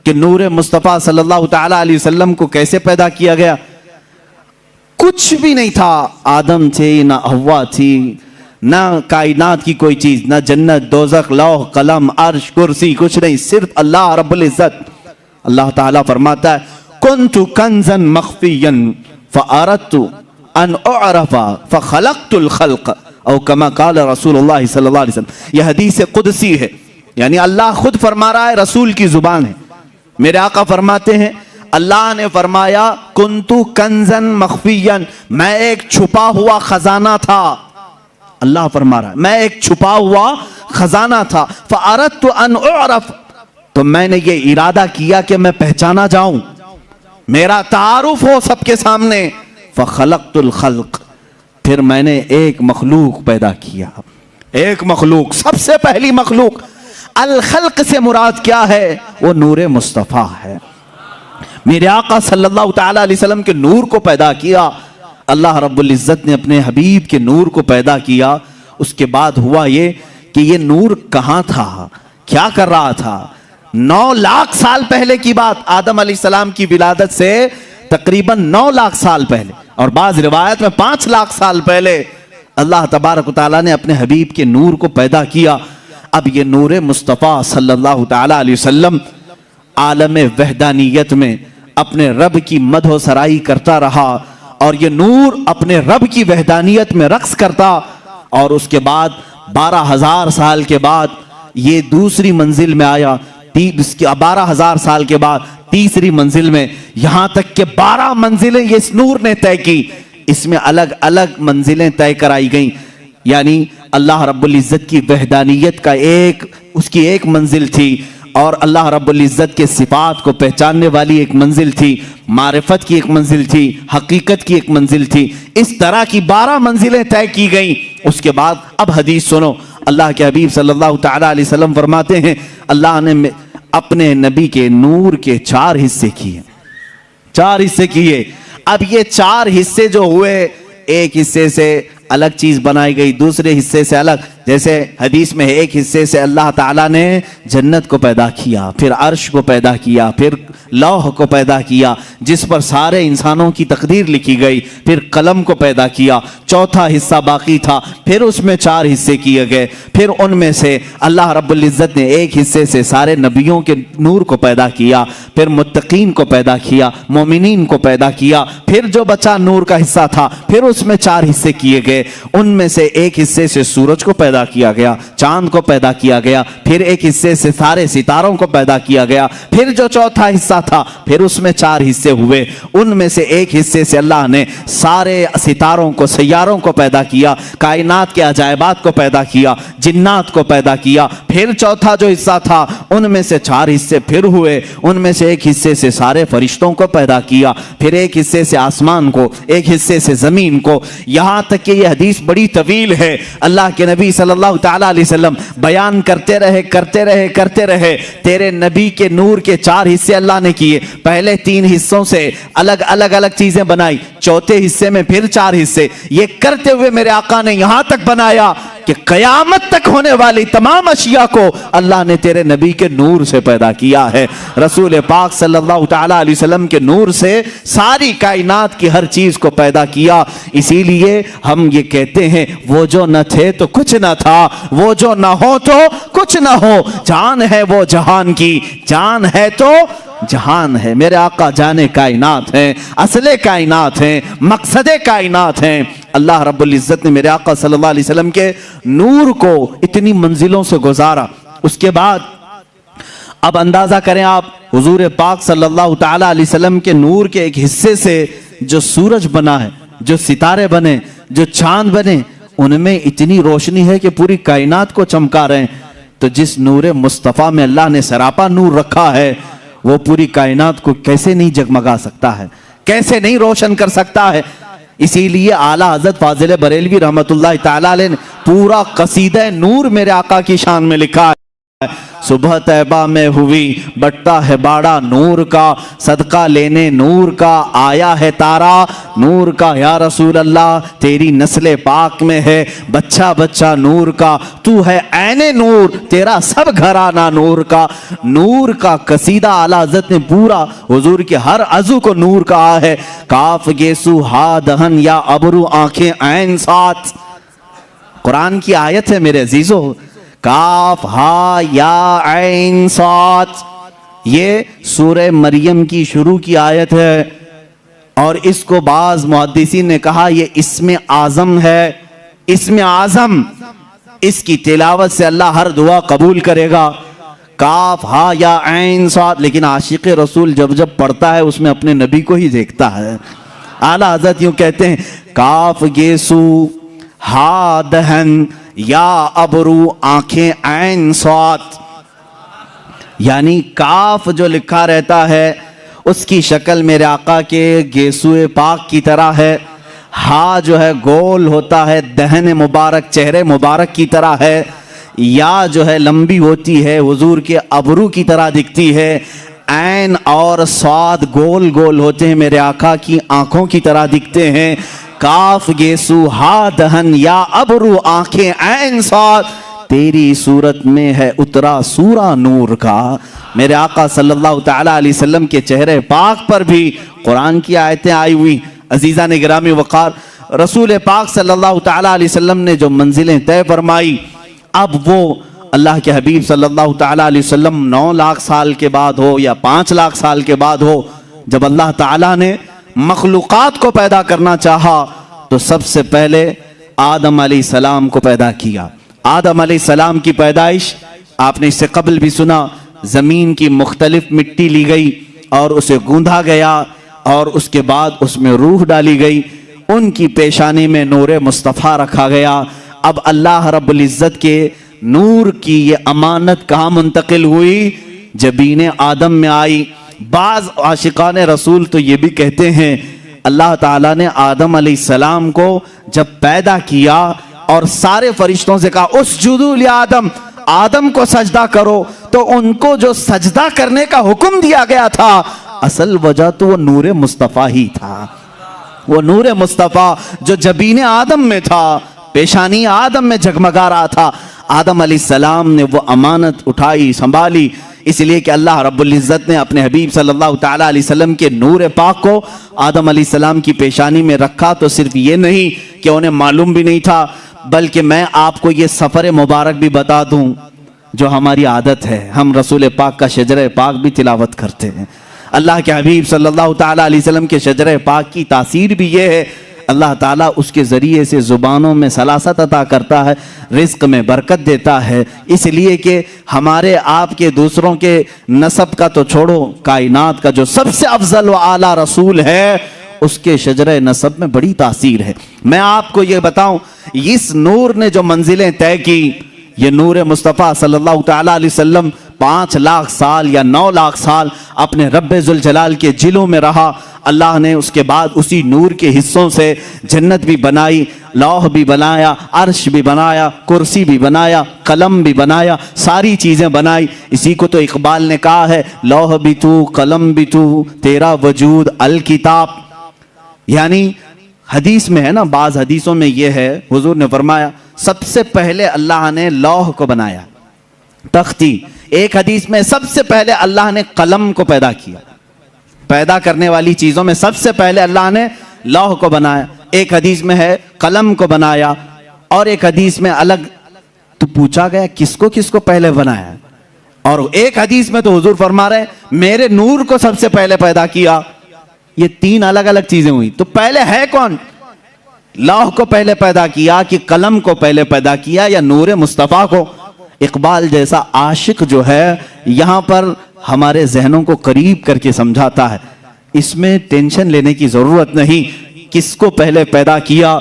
کہ نور مصطفیٰ صلی اللہ تعالیٰ علیہ وسلم کو کیسے پیدا کیا گیا۔ کچھ بھی نہیں تھا، آدم تھے نہ حوا تھی، نہ کائنات کی کوئی چیز، نہ جنت دوزخ لوح قلم عرش کرسی، کچھ نہیں، صرف اللہ رب العزت۔ اللہ تعالیٰ فرماتا ہے کنت کنزا مخفیا فاردت ان اعرف فخلقت الخلق، او کما قال رسول اللہ صلی اللہ علیہ وسلم۔ یہ حدیث قدسی ہے، یعنی اللہ خود فرما رہا ہے، رسول کی زبان ہے۔ میرے آقا فرماتے ہیں اللہ نے فرمایا کنتو کنزن مخفیا، میں ایک چھپا ہوا خزانہ تھا۔ اللہ فرما رہا ہے میں ایک چھپا ہوا خزانہ تھا، فاردت ان اعرف، تو میں نے یہ ارادہ کیا کہ میں پہچانا جاؤں، میرا تعارف ہو سب کے سامنے۔ فخلقت الخلق، پھر میں نے ایک مخلوق پیدا کیا، ایک مخلوق، سب سے پہلی مخلوق۔ الخلق سے مراد کیا ہے؟ وہ نور مصطفیٰ ہے۔ میرے آقا صلی اللہ تعالیٰ علیہ وسلم کے نور کو پیدا کیا، اللہ رب العزت نے اپنے حبیب کے نور کو پیدا کیا۔ اس کے بعد ہوا یہ کہ یہ نور کہاں تھا، کیا کر رہا تھا؟ 9 لاکھ سال پہلے کی بات، آدم علیہ السلام کی ولادت سے تقریباً 9 لاکھ سال پہلے، اور بعض روایت میں 5 لاکھ سال پہلے اللہ تبارک و تعالیٰ نے اپنے حبیب کے نور کو پیدا کیا۔ اب یہ نور مصطفیٰ صلی اللہ تعالیٰ علیہ وسلم عالم وحدانیت میں اپنے رب کی مدح و سرائی کرتا رہا، اور یہ نور اپنے رب کی وحدانیت میں رقص کرتا، اور اس کے بعد 12,000 سال کے بعد یہ دوسری منزل میں آیا، 12,000 سال کے بعد تیسری منزل میں، یہاں تک کہ 12 منزلیں یہ اس نور نے طے کی۔ اس میں الگ الگ منزلیں طے کرائی گئیں۔ یعنی اللہ رب العزت کی وحدانیت کا اس کی ایک منزل تھی، اور اللہ رب العزت کے صفات کو پہچاننے والی ایک منزل تھی، معرفت کی ایک منزل تھی، حقیقت کی ایک منزل تھی۔ اس طرح کی 12 منزلیں طے کی گئیں۔ اس کے بعد اب حدیث سنو، اللہ کے حبیب صلی اللہ تعالی علیہ وسلم فرماتے ہیں اللہ نے اپنے نبی کے نور کے 4 حصے کیے، 4 حصے کیے۔ اب یہ 4 حصے جو ہوئے، ایک حصے سے الگ چیز بنائی گئی، دوسرے حصے سے الگ، جیسے حدیث میں ایک حصے سے اللہ تعالیٰ نے جنت کو پیدا کیا، پھر عرش کو پیدا کیا، پھر لوح کو پیدا کیا جس پر سارے انسانوں کی تقدیر لکھی گئی، پھر قلم کو پیدا کیا، چوتھا حصہ باقی تھا، پھر اس میں 4 حصے کیے گئے، پھر ان میں سے اللہ رب العزت نے ایک حصے سے سارے نبیوں کے نور کو پیدا کیا، پھر متقین کو پیدا کیا، مومنین کو پیدا کیا، پھر جو بچا نور کا حصہ تھا پھر اس میں 4 حصے کیے گئے، ان میں سے ایک حصے سے سورج کو پیدا کیا گیا، چاند کو پیدا کیا گیا، پھر ایک حصے سے سارے ستاروں کو پیدا کیا گیا، پھر جو چوتھا حصہ تھا پھر اس میں 4 حصے ہوئے، ان میں سے ایک حصے سے اللہ نے سارے ستاروں کو، سیاروں کو پیدا کیا، کائنات کے عجائبات کو پیدا کیا، جنات کو پیدا کیا، پھر چوتھا جو حصہ تھا ان میں سے 4 حصے پھر ہوئے، ان میں سے ایک حصے سے سارے فرشتوں کو پیدا کیا، پھر ایک حصے سے آسمان کو، ایک حصے سے زمین کو، یہاں تک کہ یہ حدیث بڑی طویل ہے، اللہ کے نبی صلی اللہ تعالی علیہ وسلم بیان کرتے رہے تیرے نبی کے نور کے 4 حصے اللہ نے کیے، پہلے 3 حصوں سے الگ چیزیں بنائی، چوتھے حصے میں پھر 4 حصے، یہ کرتے ہوئے میرے آقا نے یہاں تک بنایا کہ قیامت تک ہونے والی تمام اشیاء کو اللہ نے تیرے نبی کے نور سے پیدا کیا ہے۔ رسول پاک صلی اللہ تعالی علیہ وسلم کے نور سے ساری کائنات کی ہر چیز کو پیدا کیا، اسی لیے ہم یہ کہتے ہیں وہ جو نہ تھے تو کچھ نہ تھا، وہ جو نہ ہو تو کچھ نہ ہو، جان ہے وہ جہان کی، جان ہے تو جہان ہے۔ میرے آقا جانے کائنات ہیں، اصل کائنات ہیں، مقصد کائنات ہیں۔ اللہ رب العزت نے میرے آقا صلی اللہ علیہ وسلم کے نور کو اتنی منزلوں سے گزارا۔ اس کے بعد اب اندازہ کریں آپ، حضور پاک صلی اللہ تعالی علیہ وسلم کے نور کے ایک حصے سے جو سورج بنا ہے، جو ستارے بنے، جو چاند بنے، ان میں اتنی روشنی ہے کہ پوری کائنات کو چمکا رہے ہیں۔ تو جس نور مصطفیٰ میں اللہ نے سراپا نور رکھا ہے، وہ پوری کائنات کو کیسے نہیں جگمگا سکتا ہے، کیسے نہیں روشن کر سکتا ہے۔ اسی لیے اعلیٰ حضرت فاضل بریلوی رحمت اللہ تعالی علیہ نے پورا قصیدہ نور میرے آقا کی شان میں لکھا ہے۔ صبح طیبہ میں ہوئی بٹتا ہے باڑا نور کا، صدقہ لینے نور کا آیا ہے تارا نور کا، یا رسول اللہ تیری نسل پاک میں ہے بچہ بچہ نور کا، تو ہے عین نور تیرا سب گھرانہ نور کا۔ نور کا قصیدہ اعلیٰ حضرت نے پورا حضور کے ہر عضو کو نور کہا ہے۔ کاف گیسو ہا دہن یا ابرو آنکھیں عین ساتھ، قرآن کی آیت ہے میرے عزیزو، کاف ہا یا عین صاد، یہ سورہ مریم کی شروع کی آیت ہے، اور اس کو بعض محدثین نے کہا یہ اسم اعظم ہے، اسم اعظم، اس کی تلاوت سے اللہ ہر دعا قبول کرے گا۔ کاف ہا یا عین صاد، لیکن عاشق رسول جب پڑھتا ہے اس میں اپنے نبی کو ہی دیکھتا ہے۔ اعلیٰ حضرت یوں کہتے ہیں کاف گیسو ہا دہن یا ابرو آنکھیں عین صاد، یعنی کاف جو لکھا رہتا ہے اس کی شکل میرے آقا کے گیسوئے پاک کی طرح ہے، ہا جو ہے گول ہوتا ہے دہن مبارک چہرے مبارک کی طرح ہے، یا جو ہے لمبی ہوتی ہے حضور کے ابرو کی طرح دکھتی ہے، عین اور صاد گول گول ہوتے ہیں میرے آقا کی آنکھوں کی طرح دکھتے ہیں۔ کاف گیسو ہا دہن یا ابرو آنکھیں عین صاد، تیری صورت میں ہے اترا سورہ نور کا۔ میرے آقا صلی اللہ تعالی علیہ وسلم کے چہرے پاک پر بھی قرآن کی آیتیں آئی ہوئی۔ عزیزان گرامی وقار، رسول پاک صلی اللہ تعالی علیہ وسلم نے جو منزلیں طے فرمائی، اب وہ اللہ کے حبیب صلی اللہ تعالی علیہ وسلم 9 لاکھ سال کے بعد ہو یا 5 لاکھ سال کے بعد ہو، جب اللہ تعالیٰ نے مخلوقات کو پیدا کرنا چاہا تو سب سے پہلے آدم علیہ السلام کو پیدا کیا۔ آدم علیہ السلام کی پیدائش آپ نے اس سے قبل بھی سنا، زمین کی مختلف مٹی لی گئی اور اسے گوندھا گیا، اور اس کے بعد اس میں روح ڈالی گئی، ان کی پیشانی میں نور مصطفیٰ رکھا گیا۔ اب اللہ رب العزت کے نور کی یہ امانت کہاں منتقل ہوئی؟ جبین آدم میں آئی۔ بعض عاشقان رسول تو یہ بھی کہتے ہیں اللہ تعالیٰ نے آدم علیہ السلام کو جب پیدا کیا اور سارے فرشتوں سے کہا اسجدوا لآدم، آدم کو سجدہ کرو، تو ان کو جو سجدہ کرنے کا حکم دیا گیا تھا اصل وجہ تو وہ نور مصطفیٰ ہی تھا۔ وہ نور مصطفیٰ جو جبین آدم میں تھا، پیشانی آدم میں جگمگا رہا تھا، آدم علیہ السلام نے وہ امانت اٹھائی، سنبھالی، اس لیے کہ اللہ رب العزت نے اپنے حبیب صلی اللہ تعالیٰ علیہ وسلم کے نور پاک کو آدم علیہ السلام کی پیشانی میں رکھا۔ تو صرف یہ نہیں کہ انہیں معلوم بھی نہیں تھا، بلکہ میں آپ کو یہ سفر مبارک بھی بتا دوں جو ہماری عادت ہے، ہم رسول پاک کا شجرہ پاک بھی تلاوت کرتے ہیں۔ اللہ کے حبیب صلی اللہ تعالیٰ علیہ وسلم کے شجرہ پاک کی تاثیر بھی یہ ہے اللہ تعالیٰ اس کے ذریعے سے زبانوں میں سلاست عطا کرتا ہے، رزق میں برکت دیتا ہے، اس لیے کہ ہمارے آپ کے دوسروں کے نسب کا تو چھوڑو، کائنات کا جو سب سے افضل و اعلیٰ رسول ہے اس کے شجرہ نسب میں بڑی تاثیر ہے۔ میں آپ کو یہ بتاؤں، اس نور نے جو منزلیں طے کی، یہ نور مصطفیٰ صلی اللہ تعالیٰ علیہ وسلم 5 لاکھ سال یا 9 لاکھ سال اپنے رب ذوالجلال کے جلوں میں رہا۔ اللہ نے اس کے بعد اسی نور کے حصوں سے جنت بھی بنائی، لوح بھی بنایا، عرش بھی بنایا، کرسی بھی بنایا، قلم بھی بنایا، ساری چیزیں بنائی۔ اسی کو تو اقبال نے کہا ہے لوح بھی تو، قلم بھی تو، تیرا وجود الکتاب۔ یعنی حدیث میں ہے نا، بعض حدیثوں میں یہ ہے، حضور نے فرمایا سب سے پہلے اللہ نے لوح کو بنایا، تختی۔ ایک حدیث میں سب سے پہلے اللہ نے قلم کو پیدا کیا، پیدا کرنے والی چیزوں میں سب سے پہلے اللہ نے لوح کو بنایا۔ ایک حدیث میں ہے قلم کو بنایا، اور ایک حدیث میں الگ تو پوچھا گیا کس کو پہلے بنایا، اور ایک حدیث میں تو حضور فرما رہے ہیں میرے نور کو سب سے پہلے پیدا کیا۔ یہ 3 الگ الگ چیزیں ہوئی، تو پہلے ہے کون؟ لوح کو پہلے پیدا کیا کہ قلم کو پہلے پیدا کیا یا نور مصطفیٰ کو؟ اقبال جیسا عاشق جو ہے یہاں پر ہمارے ذہنوں کو قریب کر کے سمجھاتا ہے، اس میں ٹینشن لینے کی ضرورت نہیں کس کو پہلے پیدا کیا۔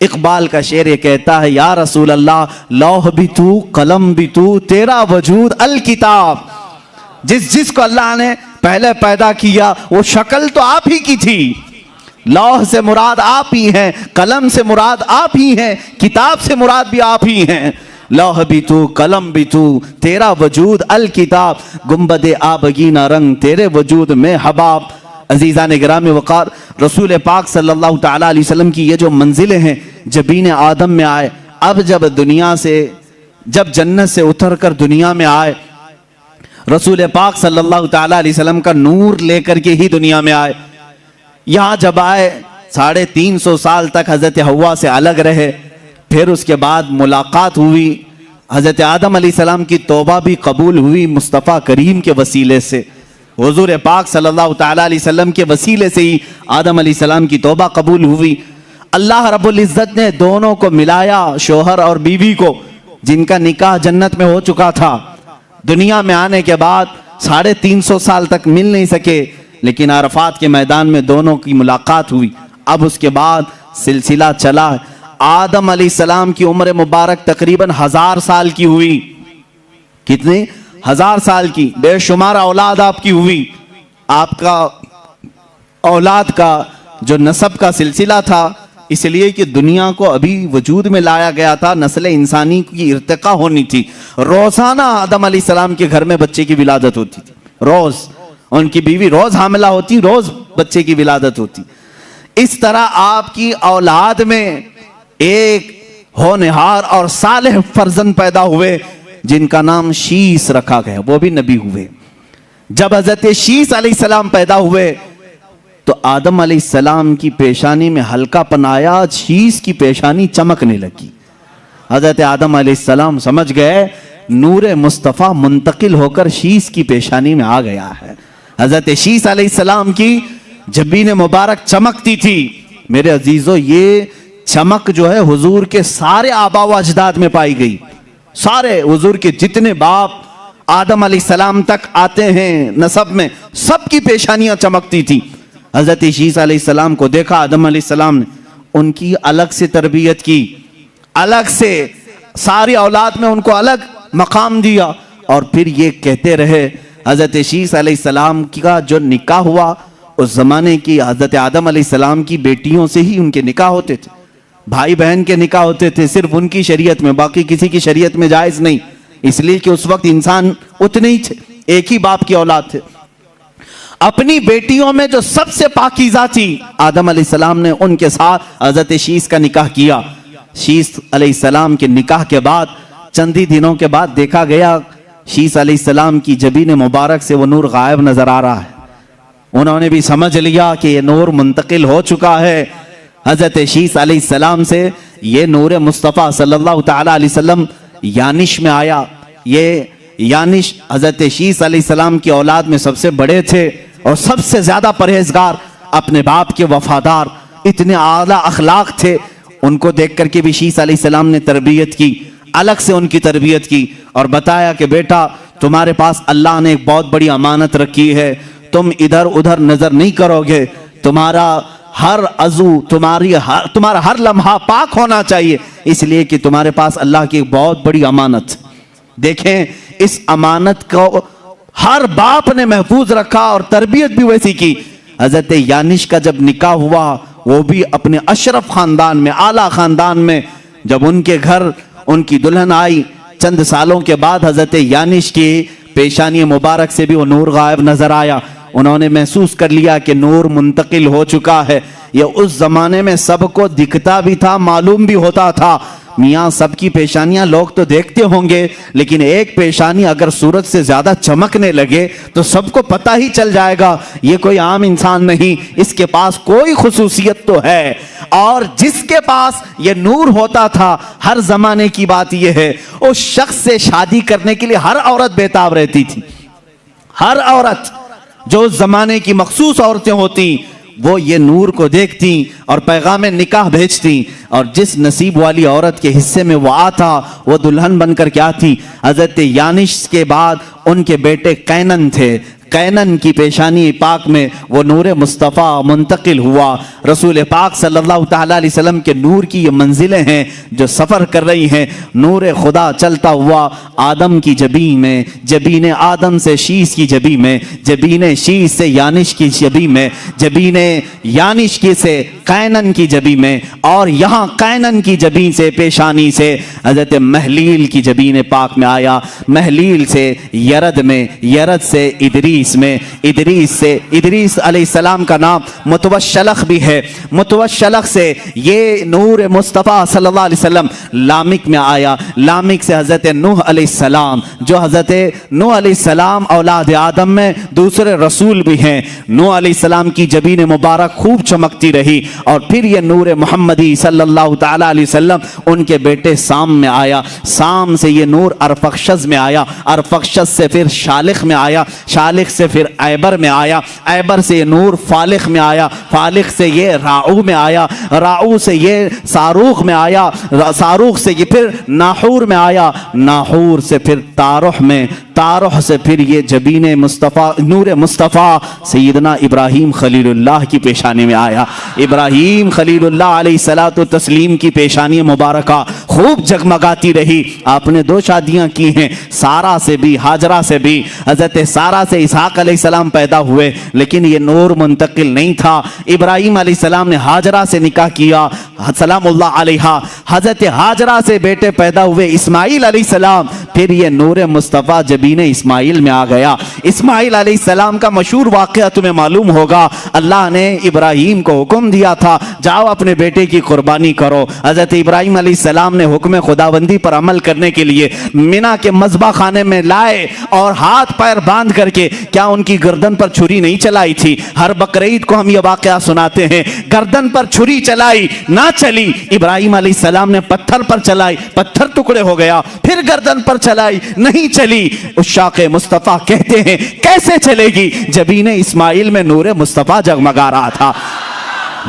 اقبال کا شعر یہ کہتا ہے یا رسول اللہ لوح بھی تو، قلم بھی تو، تیرا وجود الکتاب۔ جس کو اللہ نے پہلے پیدا کیا وہ شکل تو آپ ہی کی تھی، لوح سے مراد آپ ہی ہیں، قلم سے مراد آپ ہی ہیں، کتاب سے مراد بھی آپ ہی ہیں۔ لوح بھی تو، قلم بھی تو، تیرا وجود الکتاب، گنبد آبگینہ رنگ تیرے وجود میں حباب۔ عزیزان گرامی وقار، رسول پاک صلی اللہ تعالیٰ علیہ وسلم کی یہ جو منزلیں ہیں، جبین آدم میں آئے، اب جب جنت سے اتر کر دنیا میں آئے، رسول پاک صلی اللہ تعالیٰ علیہ وسلم کا نور لے کر کے ہی دنیا میں آئے۔ یہاں جب آئے 350 سال تک حضرت حوا سے الگ رہے، پھر اس کے بعد ملاقات ہوئی، حضرت آدم علیہ السلام کی توبہ بھی قبول ہوئی مصطفیٰ کریم کے وسیلے سے، حضور پاک صلی اللہ تعالیٰ علیہ وسلم کے وسیلے سے ہی آدم علیہ السلام کی توبہ قبول ہوئی۔ اللہ رب العزت نے دونوں کو ملایا، شوہر اور بیوی کو، جن کا نکاح جنت میں ہو چکا تھا، دنیا میں آنے کے بعد 350 سال تک مل نہیں سکے، لیکن عرفات کے میدان میں دونوں کی ملاقات ہوئی۔ اب اس کے بعد سلسلہ چلا، آدم علیہ السلام کی عمر مبارک تقریباً 1000 سال کی ہوئی۔ کتنی؟ 1000 سال کی، بے شمار اولاد آپ کی ہوئی۔ آپ کا اولاد کا جو نسب کا سلسلہ تھا، اس لیے کہ دنیا کو ابھی وجود میں لایا گیا تھا، نسل انسانی کی ارتقاء ہونی تھی، روزانہ آدم علیہ السلام کے گھر میں بچے کی ولادت ہوتی تھی، روز ان کی بیوی روز حاملہ ہوتی، روز بچے کی ولادت ہوتی۔ اس طرح آپ کی اولاد میں ایک ہونہار اور صالح فرزند پیدا ہوئے جن کا نام شیس رکھا گیا، وہ بھی نبی ہوئے۔ جب حضرت شیس علیہ السلام پیدا ہوئے تو آدم علیہ السلام کی پیشانی میں ہلکا پن آیا، شیس کی پیشانی چمکنے لگی۔ حضرت آدم علیہ السلام سمجھ گئے نور مصطفیٰ منتقل ہو کر شیس کی پیشانی میں آ گیا ہے۔ حضرت شیس علیہ السلام کی جبین مبارک چمکتی تھی۔ میرے عزیزو، یہ چمک جو ہے حضور کے سارے آبا و اجداد میں پائی گئی، سارے حضور کے جتنے باپ آدم علیہ السلام تک آتے ہیں نسب میں، سب کی پیشانیاں چمکتی تھی۔ حضرت شیس علیہ السلام کو دیکھا آدم علیہ السلام نے، ان کی الگ سے تربیت کی، الگ سے ساری اولاد میں ان کو الگ مقام دیا، اور پھر یہ کہتے رہے حضرت شیث علیہ السلام کا جو نکاح ہوا اس زمانے کی حضرت آدم علیہ السلام کی بیٹیوں سے ہی ان کے نکاح ہوتے تھے، بھائی بہن کے نکاح ہوتے تھے صرف ان کی شریعت میں، باقی کسی کی شریعت میں جائز نہیں، اس لیے کہ اس وقت انسان اتنے ہی تھے، ایک ہی باپ کی اولاد تھے۔ اپنی بیٹیوں میں جو سب سے پاکیزہ تھی آدم علیہ السلام نے ان کے ساتھ حضرت شیث کا نکاح کیا۔ شیث علیہ السلام کے نکاح کے بعد چند ہی دنوں کے بعد دیکھا گیا شیث علیہ السلام کی جبین مبارک سے وہ نور غائب نظر آ رہا ہے۔ انہوں نے بھی سمجھ لیا کہ یہ نور منتقل ہو چکا ہے حضرت شیث علیہ السلام سے، یہ نور مصطفیٰ صلی اللہ تعالی علیہ وسلم یانش میں آیا۔ یہ یانش حضرت شیث علیہ السلام کی اولاد میں سب سے بڑے تھے اور سب سے زیادہ پرہیزگار، اپنے باپ کے وفادار، اتنے اعلیٰ اخلاق تھے۔ ان کو دیکھ کر کے بھی شیث علیہ السلام نے تربیت کی، الگ سے ان کی تربیت کی اور بتایا کہ بیٹا تمہارے پاس اللہ نے ایک بہت بڑی امانت رکھی ہے، تم ادھر ادھر نظر نہیں کرو گے، تمہارا ہر عضو، تمہارا ہر لمحہ پاک ہونا چاہیے، اس لیے کہ تمہارے پاس اللہ کی ایک بہت بڑی امانت۔ دیکھیں اس امانت کو ہر باپ نے محفوظ رکھا اور تربیت بھی ویسی کی۔ حضرت یانش کا جب نکاح ہوا وہ بھی اپنے اشرف خاندان میں، اعلیٰ خاندان میں، جب ان کے گھر ان کی دلہن آئی چند سالوں کے بعد حضرت یانش کی پیشانی مبارک سے بھی وہ نور غائب نظر آیا۔ انہوں نے محسوس کر لیا کہ نور منتقل ہو چکا ہے۔ یہ اس زمانے میں سب کو دکھتا بھی تھا، معلوم بھی ہوتا تھا۔ میاں سب کی پیشانیاں لوگ تو دیکھتے ہوں گے، لیکن ایک پیشانی اگر سورج سے زیادہ چمکنے لگے تو سب کو پتہ ہی چل جائے گا یہ کوئی عام انسان نہیں، اس کے پاس کوئی خصوصیت تو ہے۔ اور جس کے پاس یہ نور ہوتا تھا، ہر زمانے کی بات یہ ہے، اس شخص سے شادی کرنے کے لیے ہر عورت بےتاب رہتی تھی۔ ہر عورت جو اس زمانے کی مخصوص عورتیں ہوتی وہ یہ نور کو دیکھتی اور پیغام نکاح بھیجتی، اور جس نصیب والی عورت کے حصے میں وہ آتا وہ دلہن بن کر کے آتی۔ حضرت یانش کے بعد ان کے بیٹے قینن تھے، قینن کی پیشانی پاک میں وہ نور مصطفیٰ منتقل ہوا۔ رسول پاک صلی اللہ تعالیٰ علیہ وسلم کے نور کی یہ منزلیں ہیں جو سفر کر رہی ہیں۔ نور خدا چلتا ہوا آدم کی جبین میں، جبین آدم سے شیث کی جبین میں، جبین شیث سے یانش کی جبین میں، جبین یانش کی سے قینن کی جبین میں، اور یہاں قینن کی جبین سے پیشانی سے حضرت محلیل کی جبین پاک میں آیا۔ محلیل سے یرد میں، یرد سے ادریس میں، ادریس سے ادریس علیہ السلام کا نام متوشلخ بھی ہے، متوشلخ سے یہ نور مصطفیٰ صلی اللہ علیہ وسلم لامک میں آیا۔ لامک سے حضرت نوح علیہ السلام، جو حضرت نوح علیہ السلام اولاد آدم میں دوسرے رسول بھی ہیں۔ نوح علیہ السلام کی جبین مبارک خوب چمکتی رہی، اور پھر یہ نور محمدی صلی اللہ تعالیٰ علیہ وسلم ان کے بیٹے سام میں آیا۔ سام سے یہ نور ارفخشد میں آیا، ارفخشد سے پھر شالخ میں آیا، شالخ سے پھر ایبر میں آیا، ایبر سے یہ نور فالخ میں آیا، فالخ سے یہ راعو میں آیا، راعو سے یہ صاروخ میں آیا، صاروخ سے یہ پھر ناحور میں آیا، ناحور سے پھر تارح میں، تارح سے پھر یہ جبین مصطفیٰ، نور مصطفیٰ سیدنا ابراہیم خلیل اللہ کی پیشانی میں آیا۔ ابراہیم خلیل اللہ علیہ الصلوۃ والتسلیم کی پیشانی مبارکہ خوب جگمگاتی رہی۔ آپ نے 2 شادیاں کی ہیں، سارہ سے بھی ہاجرہ سے بھی۔ حضرت سارہ سے اسحاق علیہ السلام پیدا ہوئے، لیکن یہ نور منتقل نہیں تھا۔ ابراہیم علیہ السلام نے ہاجرہ سے نکاح کیا سلام اللہ علیہا، حضرت ہاجرہ سے بیٹے پیدا ہوئے اسماعیل علیہ السلام، پھر یہ نور مصطفیٰ جبین اسماعیل میں آ گیا۔ اسماعیل علیہ السلام کا مشہور واقعہ تمہیں معلوم ہوگا، اللہ نے ابراہیم کو حکم دیا تھا جاؤ اپنے بیٹے کی قربانی کرو۔ حضرت ابراہیم علیہ السلام نے حکم خداوندی پر عمل کرنے کے لیے منا کے مذبح خانے میں لائے اور ہاتھ پیر باندھ کر کے، کیا ان کی گردن پر چھری نہیں چلائی تھی؟ ہر بقرعید کو ہم یہ واقعہ سناتے ہیں، گردن پر چھری چلائی، نہ چلی، ابراہیم علیہ السلام نے پتھر پر چلائی، پتھر ٹکڑے ہو گیا، پھر گردن پر چلائی، نہیں چلی۔ عشاق مصطفیٰ کہتے ہیں کیسے چلے گی؟ جبین اسماعیل میں نور مصطفیٰ جگمگا رہا تھا۔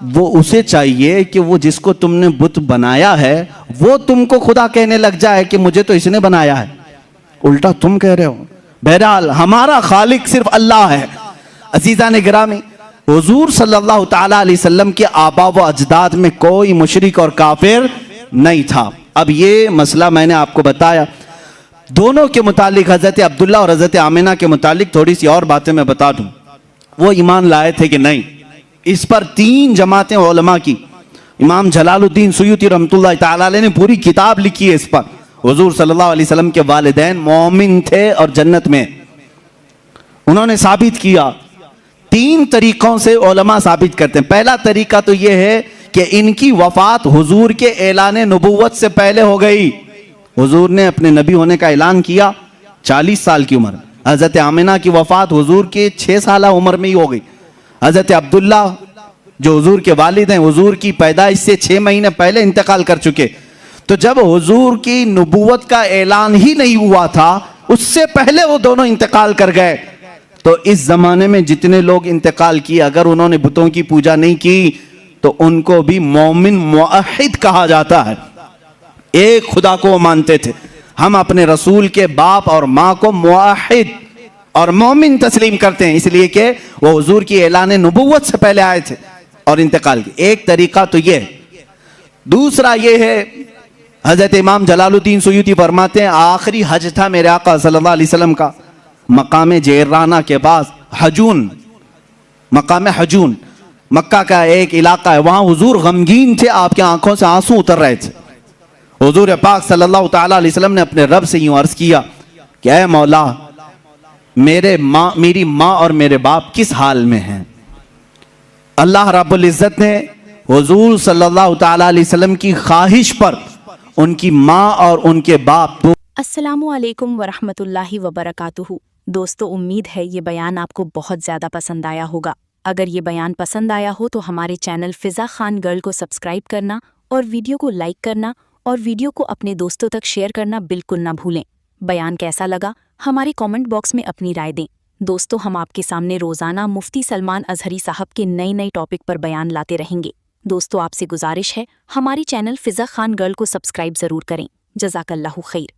وہ اسے چاہیے کہ وہ جس کو تم نے بت بنایا ہے وہ تم کو خدا کہنے لگ جائے کہ مجھے تو اس نے بنایا ہے، الٹا تم کہہ رہے ہو۔ بہرحال ہمارا خالق صرف اللہ ہے۔ عزیزان گرامی، حضور صلی اللہ تعالیٰ علیہ وسلم کے آبا و اجداد میں کوئی مشرک اور کافر نہیں تھا۔ اب یہ مسئلہ میں نے آپ کو بتایا۔ دونوں کے متعلق حضرت عبداللہ اور حضرت آمنہ کے متعلق تھوڑی سی اور باتیں میں بتا دوں۔ وہ ایمان لائے تھے کہ نہیں، اس پر 3 جماعتیں علماء کی، امام جلال الدین سیوطی رحمۃ اللہ تعالیٰ علیہ نے پوری کتاب لکھی ہے اس پر۔ حضور صلی اللہ علیہ وسلم کے والدین مومن تھے اور جنت میں، انہوں نے ثابت کیا 3 طریقوں سے علماء ثابت کرتے ہیں۔ پہلا طریقہ تو یہ ہے کہ ان کی وفات حضور کے اعلان نبوت سے پہلے ہو گئی۔ حضور نے اپنے نبی ہونے کا اعلان کیا 40 سال کی عمر، حضرت آمنہ کی وفات حضور کے 6 سالہ عمر میں ہی ہو گئی۔ حضرت عبداللہ جو حضور کے والد ہیں، حضور کی پیدائش سے 6 مہینے پہلے انتقال کر چکے۔ تو جب حضور کی نبوت کا اعلان ہی نہیں ہوا تھا، اس سے پہلے وہ دونوں انتقال کر گئے۔ تو اس زمانے میں جتنے لوگ انتقال کیے، اگر انہوں نے بتوں کی پوجا نہیں کی تو ان کو بھی مومن موحد کہا جاتا ہے۔ ایک خدا کو وہ مانتے تھے۔ ہم اپنے رسول کے باپ اور ماں کو موحد اور مومن تسلیم کرتے ہیں، اس لیے کہ وہ حضور کی اعلان نبوت سے پہلے آئے تھے اور انتقال کی۔ ایک طریقہ تو یہ ہے۔ دوسرا یہ ہے، حضرت امام جلال الدین سیوطی فرماتے ہیں آخری حج تھا میرے آقا صلی اللہ علیہ وسلم کا، مقام جیرانہ کے بعد حجون، مقام حجون مکہ کا ایک علاقہ ہے، وہاں حضور غمگین تھے، آپ کے آنکھوں سے آنسو اتر رہے تھے۔ حضور پاک صلی اللہ تعالیٰ علیہ وسلم نے اپنے رب سے یوں عرض کیا کہ اے مولا، میری ماں اور میرے باپ کس حال میں ہیں؟ اللہ رب العزت نے حضور صلی اللہ تعالیٰ علیہ وسلم کی خواہش پر ان کی ماں اور ان کے باپ کو۔ السلام علیکم ورحمۃ اللہ وبرکاتہ۔ دوستو، امید ہے یہ بیان آپ کو بہت زیادہ پسند آیا ہوگا۔ اگر یہ بیان پسند آیا ہو تو ہمارے چینل فضا خان گرل کو سبسکرائب کرنا اور ویڈیو کو لائک کرنا اور ویڈیو کو اپنے دوستوں تک شیئر کرنا بالکل نہ بھولیں۔ بیان کیسا لگا ہمارے کامنٹ باکس میں اپنی رائے دیں۔ دوستو، ہم آپ کے سامنے روزانہ مفتی سلمان اظہری صاحب کے نئے ٹاپک پر بیان لاتے رہیں گے۔ دوستو، آپ سے گزارش ہے ہماری چینل فضا خان گرل کو سبسکرائب ضرور کریں۔ جزاک اللہ خیر۔